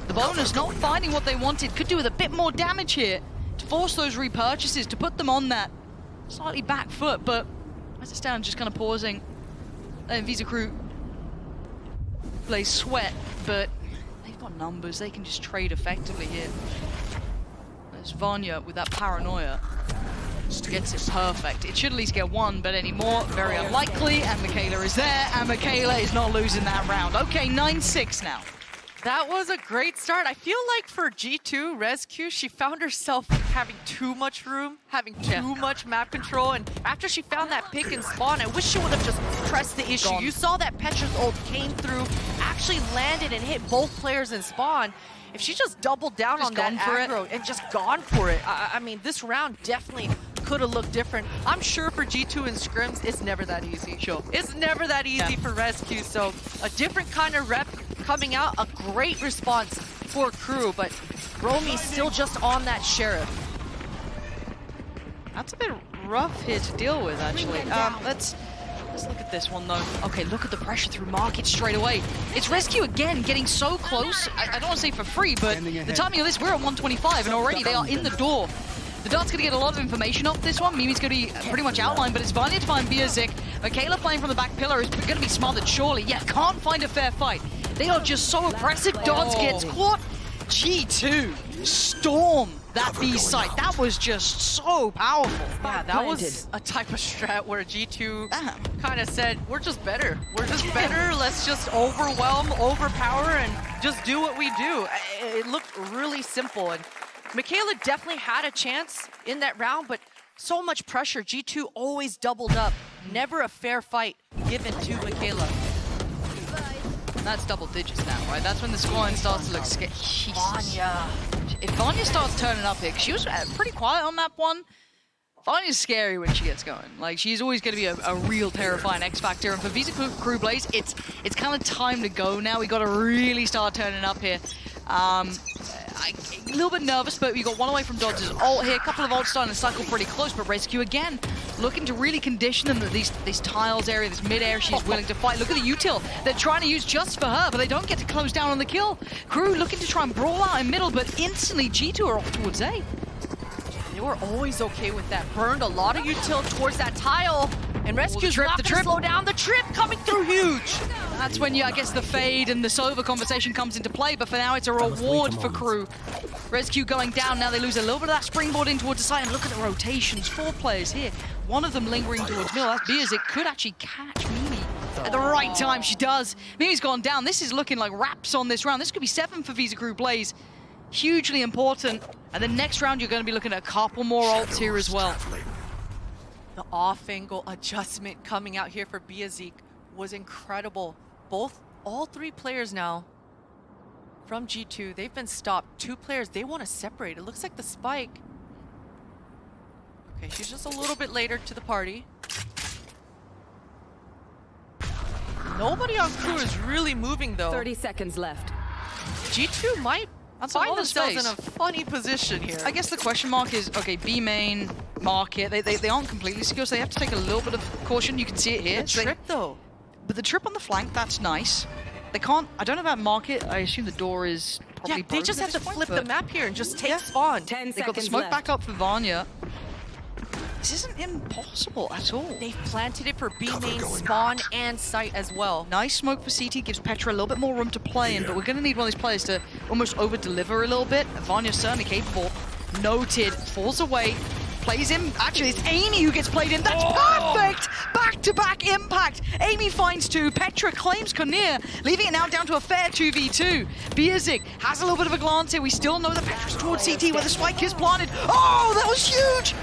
the bonus not finding what they wanted, could do with a bit more damage here to force those repurchases, to put them on that slightly back foot. But as it stands, just kind of pausing. And Visa KRU play sweat, but they've got numbers. They can just trade effectively here. There's Vanya with that paranoia. Just gets it perfect. It should at least get one, but anymore, very unlikely. And Michaela is there, and Michaela is not losing that round. Okay, 9-6 now. That was a great start. I feel like for G2 Rescue, she found herself having too much room, having too much map control, and after she found that pick and spawn, I wish she would have just pressed the issue. You saw that Petra's ult came through, actually landed and hit both players in spawn. If she just doubled down on that aggro and just gone for it, I mean, this round definitely could have looked different. I'm sure for G2 and scrims, it's never that easy. Sure. It's never that easy for Rescue, so a different kind of rep coming out, a great response for KRU, but Romy's still just on that Sheriff. That's a bit rough here to deal with, actually. Let's look at this one, though. Okay, look at the pressure through Market straight away. It's Rescue again, getting so close. I don't want to say for free, but the timing of this, we're at 125, and already they are in the door. The Dart's going to get a lot of information off this one. Mimi's going to be pretty much outlined, but it's Vanya to find Biazik. Michaela playing from the back pillar is going to be smothered, surely. Yeah, can't find a fair fight. They are just so aggressive. Darts gets caught. G2 storm that B site. That was just so powerful. Yeah, that was a type of strat where G2 kind of said, we're just better. We're just better. Let's just overwhelm, overpower, and just do what we do. It looked really simple. And Michaela definitely had a chance in that round, but so much pressure. G2 always doubled up. Never a fair fight given to Michaela. That's double digits now, right? That's when the scoring starts to look scary. Vanya. If Vanya starts turning up here, because she was pretty quiet on map 1, Vanya's scary when she gets going. Like, she's always going to be a real terrifying X Factor. And for Visa KRU Blaze, it's kind of time to go now. We got to really start turning up here. A little bit nervous, but we got one away from Dodge's ult here. A couple of ults starting to cycle pretty close, but Rescue again looking to really condition them that these tiles area, this mid-air, she's willing to fight. Look at the util they're trying to use just for her, but they don't get to close down on the kill. KRU looking to try and brawl out in middle, but instantly G2 are off towards A. They were always okay with that. Burned a lot of util towards that tile. And Rescue's not gonna slow down. The trip coming through huge. That's when I guess the fade and the Sova conversation comes into play, but for now it's a reward for KRU. Rescue going down, now they lose a little bit of that springboard in towards the side, and look at the rotations. 4 players here, one of them lingering towards middle. That's Biazik, could actually catch Mimi at the right time. She does. Mimi's gone down. This is looking like wraps on this round. This could be 7 for Visa KRU Blaze. hugely important. And then next round, you're going to be looking at a couple more ults here as well. The off-angle adjustment coming out here for Biazik was incredible. All three players now from G2, they've been stopped. 2 players, they want to separate. It looks like the spike. Okay, she's just a little bit later to the party. Nobody on crew is really moving though. 30 seconds left. G2 might That's a find lot of themselves in space. a funny position here. I guess the question mark is, okay, B main, market, they aren't completely secure, so they have to take a little bit of caution. You can see it here. The So trip though. but the trip on the flank, that's nice. They can't, I don't know about market. I assume the door is probably Yeah, they just have to flip the map here and just take spawn. 10 They got the seconds smoke left. back up for Vanya. This isn't impossible at all. They've planted it for B main spawn and site as well. Nice smoke for CT, gives Petra a little bit more room to play in, but we're going to need one of these players to almost over-deliver a little bit. Vanya's certainly capable. Noted, falls away, plays in. Actually, it's Amy who gets played in. That's perfect! Back-to-back impact. Amy finds 2. Petra claims Konir, leaving it now down to a fair 2v2. Biazik has a little bit of a glance here. We still know that Petra's towards CT where the spike is planted. Oh, that was huge!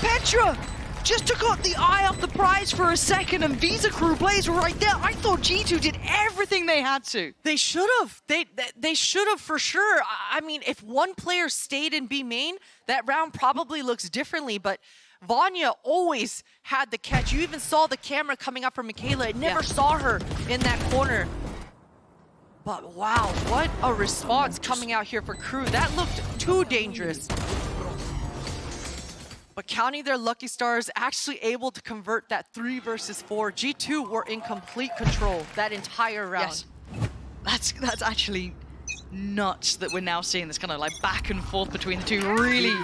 Petra just took out the eye off the prize for a second, and Visa Crew Blaze were right there. I thought G2 did everything they had to. They should have. They should have for sure. I mean, if one player stayed in B main, that round probably looks differently, but Vanya always had the catch. You even saw the camera coming up from Michaela. It never saw her in that corner. But wow, what a response coming out here for Crew. That looked too dangerous. But counting their lucky stars, actually able to convert that 3 versus 4. G2 were in complete control that entire round. Yes. That's actually nuts that we're now seeing this kind of like back and forth between the two. Really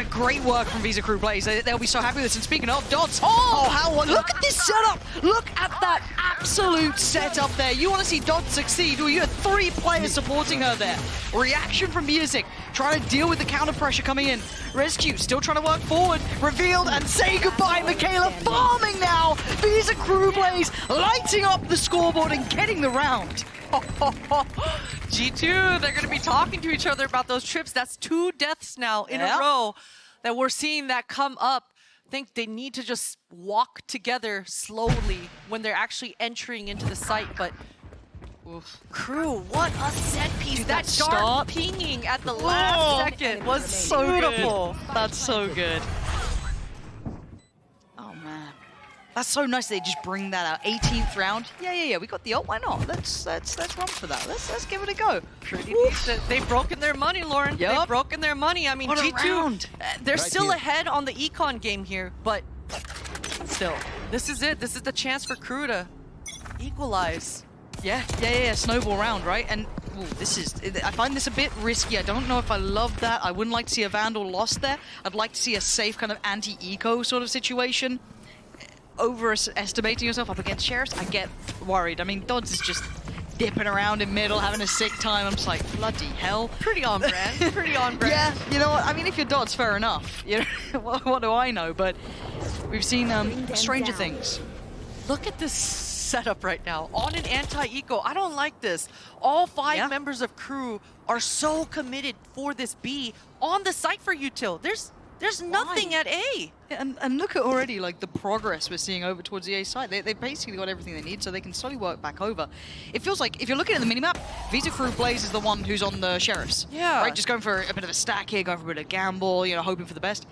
great work from Visa Crew Blaze. They'll be so happy with this. And speaking of Dodds, look at this setup. Look at that absolute setup there. You want to see Dodds succeed? Well, you had 3 players supporting her there. Reaction from Music, trying to deal with the counter pressure coming in. Rescue still trying to work forward. Revealed and say goodbye, Michaela. Farming now. Visa Crew Blaze lighting up the scoreboard and getting the round. G2, they're going to be talking to each other about those trips. That's 2 deaths now in a row that we're seeing that come up. I think they need to just walk together slowly when they're actually entering into the site. But Crew, what a set piece. Dude, that that dart start pinging at the last second was so beautiful. Good. That's so good. Oh man, that's so nice. They just bring that out. 18th round. Yeah. We got the ult. Why not? Let's run for that. Let's give it a go. Pretty decent. They've broken their money, Lauren. Yep. They've broken their money. I mean, What a G2, round. They're still ahead on the econ game here, but still, this is it. This is the chance for Crew to equalize. Yeah. Snowball round, right? And ooh, I find this a bit risky. I don't know if I love that. I wouldn't like to see a Vandal lost there. I'd like to see a safe kind of anti-eco sort of situation. Overestimating yourself up against Sheriffs, I get worried. I mean, Dodds is just dipping around in middle, having a sick time. I'm just like, bloody hell. Pretty on brand. Pretty on brand. Yeah, you know what? I mean, if you're Dodds, fair enough. You know, what do I know? But we've seen stranger things. Look at this setup right now on an anti-eco. I don't like this. All 5 members of Crew are so committed for this B on the site for util. There's nothing at A. Yeah, and look at already like the progress we're seeing over towards the A side. They've basically got everything they need, so they can slowly work back over. It feels like if you're looking at the minimap, Visa Crew Blaze is the one who's on the Sheriffs. Yeah. Right, just going for a bit of a stack here, going for a bit of gamble, you know, hoping for the best.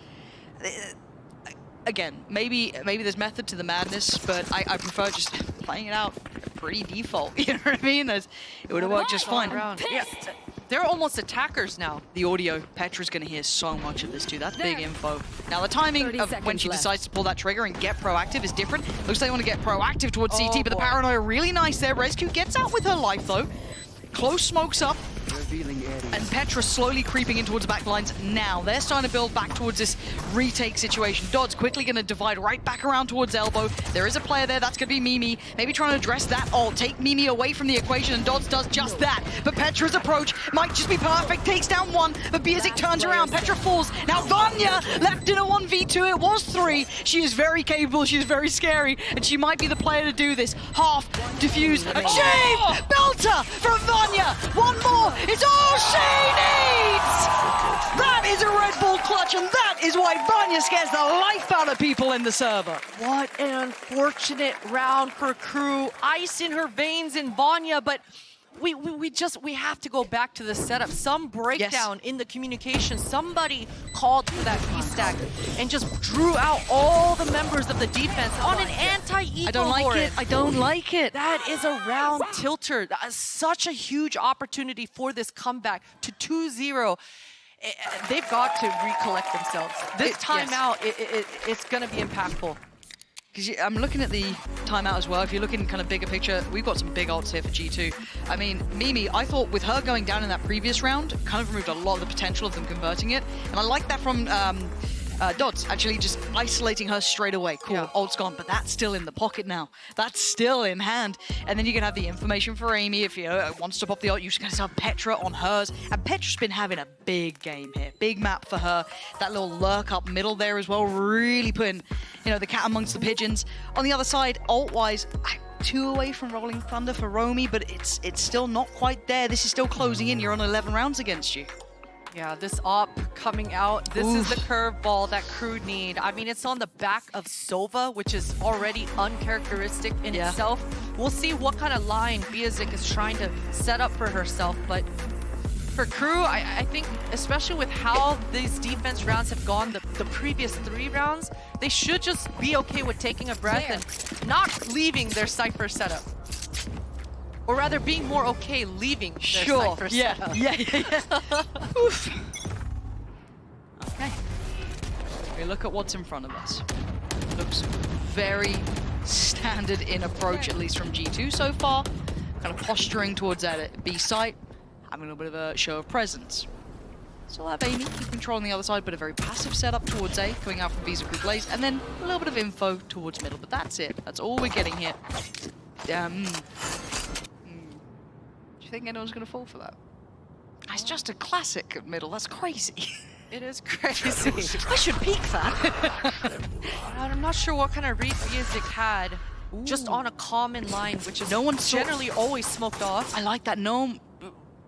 Again, maybe there's method to the madness, but I prefer just playing it out pretty default. You know what I mean? It would have worked just fine. Yeah. They're almost attackers now. The audio, Petra's going to hear so much of this too. That's big info. Now the timing of when she decides to pull that trigger and get proactive is different. Looks like they want to get proactive towards CT, but the paranoia really nice there. Rescue gets out with her life though. Close smokes up. And Petra slowly creeping in towards the back lines now. They're starting to build back towards this retake situation. Dodds quickly going to divide right back around towards Elbow. There is a player there, that's going to be Mimi. Maybe trying to address that ult, take Mimi away from the equation, and Dodds does just that. But Petra's approach might just be perfect, takes down 1, but Biazik turns around, Petra falls. Now Vanya left in a 1v2, it was 3. She is very capable, she is very scary, and she might be the player to do this. Half, diffuse, achieve! Belter from Vanya! 1 more, It's all she needs! That is a Red Bull clutch, and that is why Vanya scares the life out of people in the server. What an unfortunate round for KRU. Ice in her veins in Vanya, but we have to go back to the setup. Some breakdown in the communication. Somebody called for that V-stack and just drew out all the members of the defense on an anti-eco. I don't like it. I don't like it. That is a round tilter. That is such a huge opportunity for this comeback to 2-0. They've got to recollect themselves. This timeout, it's going to be impactful. Because I'm looking at the timeout as well. If you're looking kind of bigger picture, we've got some big odds here for G2. I mean, Mimi, I thought with her going down in that previous round, kind of removed a lot of the potential of them converting it. And I like that from Dodds, actually just isolating her straight away. Cool, ult's gone, but that's still in the pocket now. That's still in hand. And then you can have the information for Amy. If you wants to pop the ult, you just gotta have Petra on hers. And Petra's been having a big game here. Big map for her. That little lurk up middle there as well, really putting, the cat amongst the pigeons. On the other side, ult-wise, 2 away from Rolling Thunder for Romy, but it's still not quite there. This is still closing in. You're on 11 rounds against you. Yeah, this op coming out, this is the curveball that KRU need. I mean, it's on the back of Sova, which is already uncharacteristic in itself. We'll see what kind of line Biazik is trying to set up for herself, but for KRU, I think, especially with how these defense rounds have gone the previous 3 rounds, they should just be okay with taking a breath and not leaving their Cypher setup. Or rather, being more okay leaving their Cypher setup. Yeah. Oof. Okay. We look at what's in front of us. Looks very standard in approach, at least from G2 so far. Kind of posturing towards that B site, having a little bit of a show of presence. Still have Amy keep control on the other side, but a very passive setup towards A, coming out from B's group Blaze, and then a little bit of info towards middle, but that's it. That's all we're getting here. Do you think anyone's going to fall for that? It's just a classic at middle. That's crazy. It is crazy. I should peek that. I'm not sure what kind of read Biazik had. Just on a common line, which is generally always smoked off. I like that. No,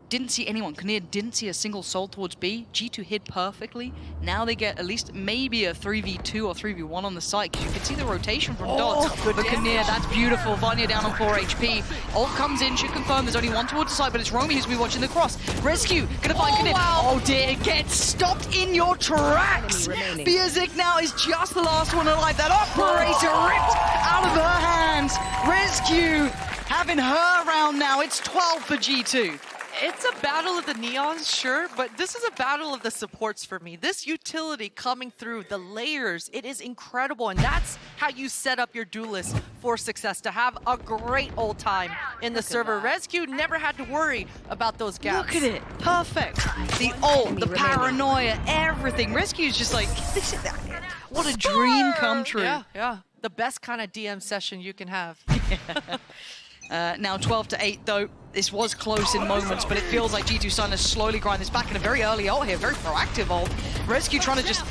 didn't see anyone. Kinnear didn't see a single soul towards B. G2 hid perfectly. Now they get at least maybe a 3v2 or 3v1 on the site, because you can see the rotation from Dodds. But Kinnear, that's beautiful. Vanya down on 4 HP. Ult comes in, should confirm there's only one towards the site, but it's Romy who's going to be watching the cross. Rescue, gonna find Kinnear. Oh dear, get stopped in your tracks. Biazik now is just the last one alive. That operator ripped out of her hands. Rescue having her round now. It's 12 for G2. It's a battle of the neons, sure, but this is a battle of the supports for me. This utility coming through, the layers, it is incredible, and that's how you set up your duelist for success, to have a great old time in the server. Rescue never had to worry about those gaps. Look at it, perfect. The ult, the paranoia, everything. Rescue's just like, this is what a dream come true. Yeah. The best kind of DM session you can have. Now 12-8 though. This was close in moments, but it feels like G2 starting to slowly grind this back in a very early ult here, very proactive ult. Rescue trying to just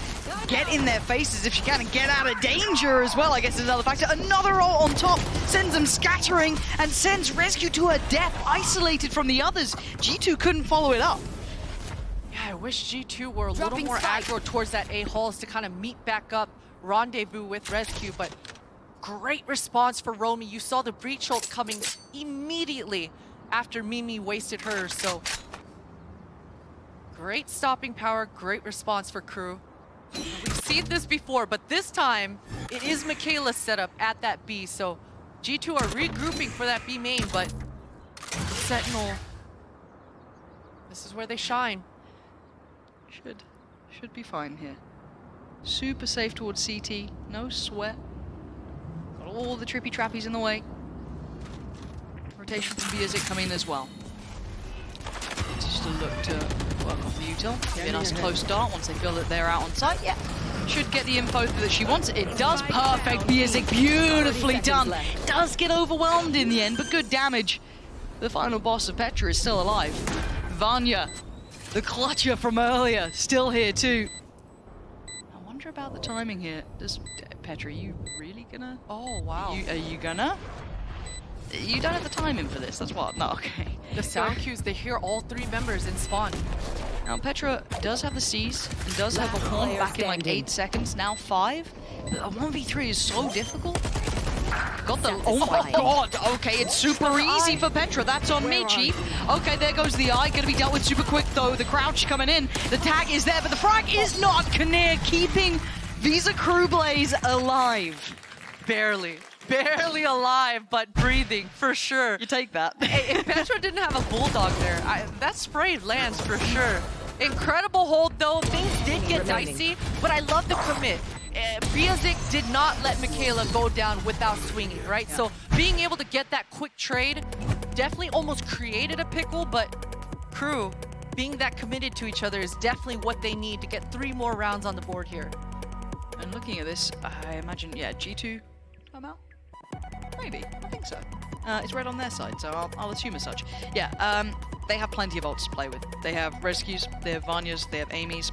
get in their faces if she can and get out of danger as well, I guess is another factor. Another ult on top sends them scattering and sends Rescue to her death, isolated from the others. G2 couldn't follow it up. Yeah, I wish G2 were a little more aggro towards that A-halls to kind of meet back up, rendezvous with Rescue, but great response for Romy. You saw the breach ult coming immediately after Mimi wasted hers, so great stopping power, great response for KRU. We've seen this before, but this time it is Michaela's setup at that B, so G2 are regrouping for that B main, but Sentinel, this is where they shine. Should be fine here. Super safe towards CT, no sweat. Got all the trippy trappies in the way. Rotation from Biazik coming as well. Just to look to work off the util. Be a nice close start once they feel that they're out on site. Yeah, should get the info that she wants. It does, perfect. Biazik, beautifully done. Does get overwhelmed in the end, but good damage. The final boss of Petra is still alive. Vanya, the clutcher from earlier, still here too. I wonder about the timing here. Petra, are you really gonna? Oh, wow. Are you gonna? You don't have the timing for this, that's what? No, okay. The sound cues, they hear all 3 members in spawn. Now, Petra does have the C's and does have a horn back in like 8 seconds, now 5. A 1v3 is so difficult. Got the, oh my god, okay, it's super easy for Petra, that's on me, Chief. Okay, there goes the eye, gonna be dealt with super quick though, the crouch coming in, the tag is there, but the frag is not. Kinnear keeping Visa Crew Blaze alive. Barely alive, but breathing, for sure. You take that. Hey, if Petra didn't have a bulldog there, that spray lands for sure. Incredible hold though, things did get dicey, but I love the commit. Biazik did not let Michaela go down without swinging, right? Yeah. So being able to get that quick trade definitely almost created a pickle, but Crew being that committed to each other is definitely what they need to get 3 more rounds on the board here. And looking at this, I imagine, yeah, G2 time out? Maybe, I think so. It's red on their side, so I'll assume as such. Yeah, they have plenty of ults to play with. They have rescues, they have Vanyas, they have Amy's.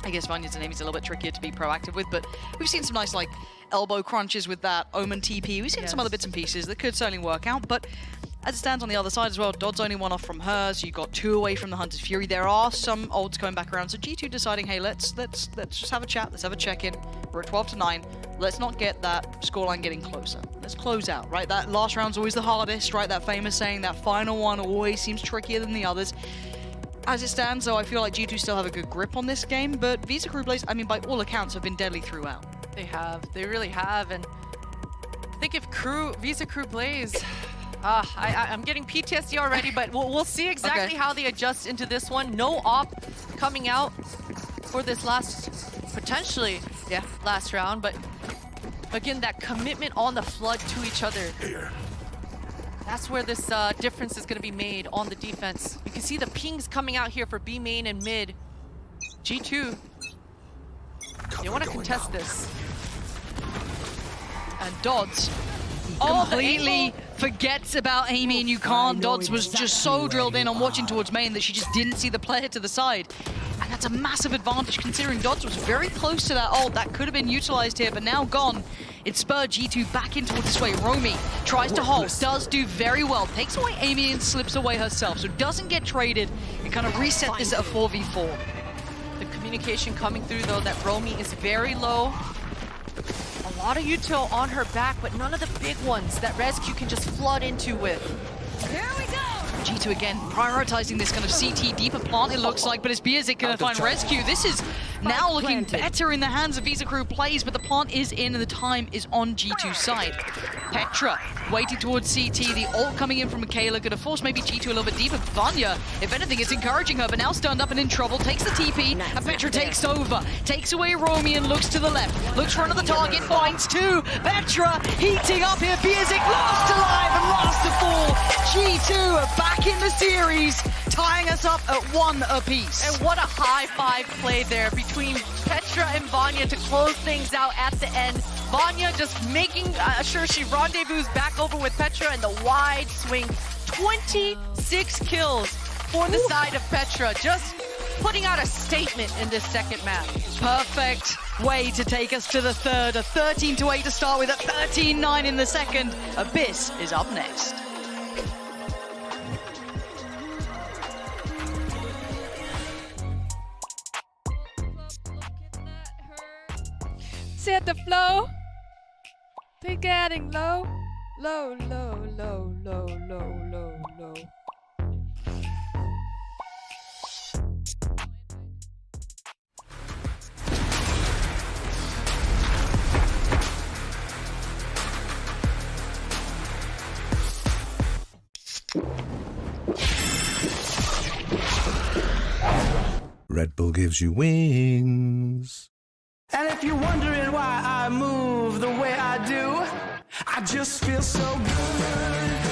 I guess Vanya's and Amy's a little bit trickier to be proactive with, but we've seen some nice, like, elbow crunches with that OMEN TP. We've seen some other bits and pieces that could certainly work out, but as it stands on the other side as well, Dodd's only 1 off from hers. You got 2 away from the Hunter's Fury. There are some ults coming back around, so G2 deciding, hey, let's just have a chat, let's have a check-in. We're at 12-9. Let's not get that scoreline getting closer. Let's close out, right? That last round's always the hardest, right? That famous saying, that final one always seems trickier than the others. As it stands, though, I feel like G2 still have a good grip on this game, but Visa Crew Blaze, I mean, by all accounts, have been deadly throughout. They have. They really have, and I think if Visa Crew Blaze... I'm getting PTSD already, but we'll see exactly how they adjust into this one. No op coming out for this potentially last round, but again, that commitment on the flood to each other. That's where this difference is going to be made on the defense. You can see the pings coming out here for B main and mid. G2, they want to contest this. And Dodds completely forgets about Amy, and you can't. Dodds was just so drilled in on watching towards main that she just didn't see the player to the side. And that's a massive advantage considering Dodds was very close to that ult. That could have been utilized here, but now gone. It spurred G2 back in towards this way. Romy tries to hold, does do very well. Takes away Amy and slips away herself, so doesn't get traded. And kind of reset this at a 4v4. The communication coming through though, that Romy is very low. A lot of util on her back, but none of the big ones that Rescue can just flood into with. Here we go! G2 again prioritizing this kind of CT deeper plant, it looks like, but is Biazik going to find Rescue? This is now looking better in the hands of Visa Crew Plays, but the plant is in and the time is on G2's side. Petra waiting towards CT, the ult coming in from Michaela, going to force maybe G2 a little bit deeper. Vanya, if anything, is encouraging her, but now stunned up and in trouble, takes the TP, and Petra takes over, takes away Romy and looks to the left, looks for another target, finds 2. Petra heating up here, Biazik last alive and last to fall. G2 are back in the series, tying us up at 1 apiece. And what a high 5 play there between Petra and Vanya to close things out at the end. Vanya just making sure she rendezvous back over with Petra, and the wide swing. 26 kills for the side of Petra. Just putting out a statement in this second match. Perfect way to take us to the third. A 13-8 to start with, a 13-9 in the second. Abyss is up next. Set the flow. They're getting low. Low, low, low, low, low, low, low. Red Bull gives you wings. And if you're wondering why I move the way I do, I just feel so good.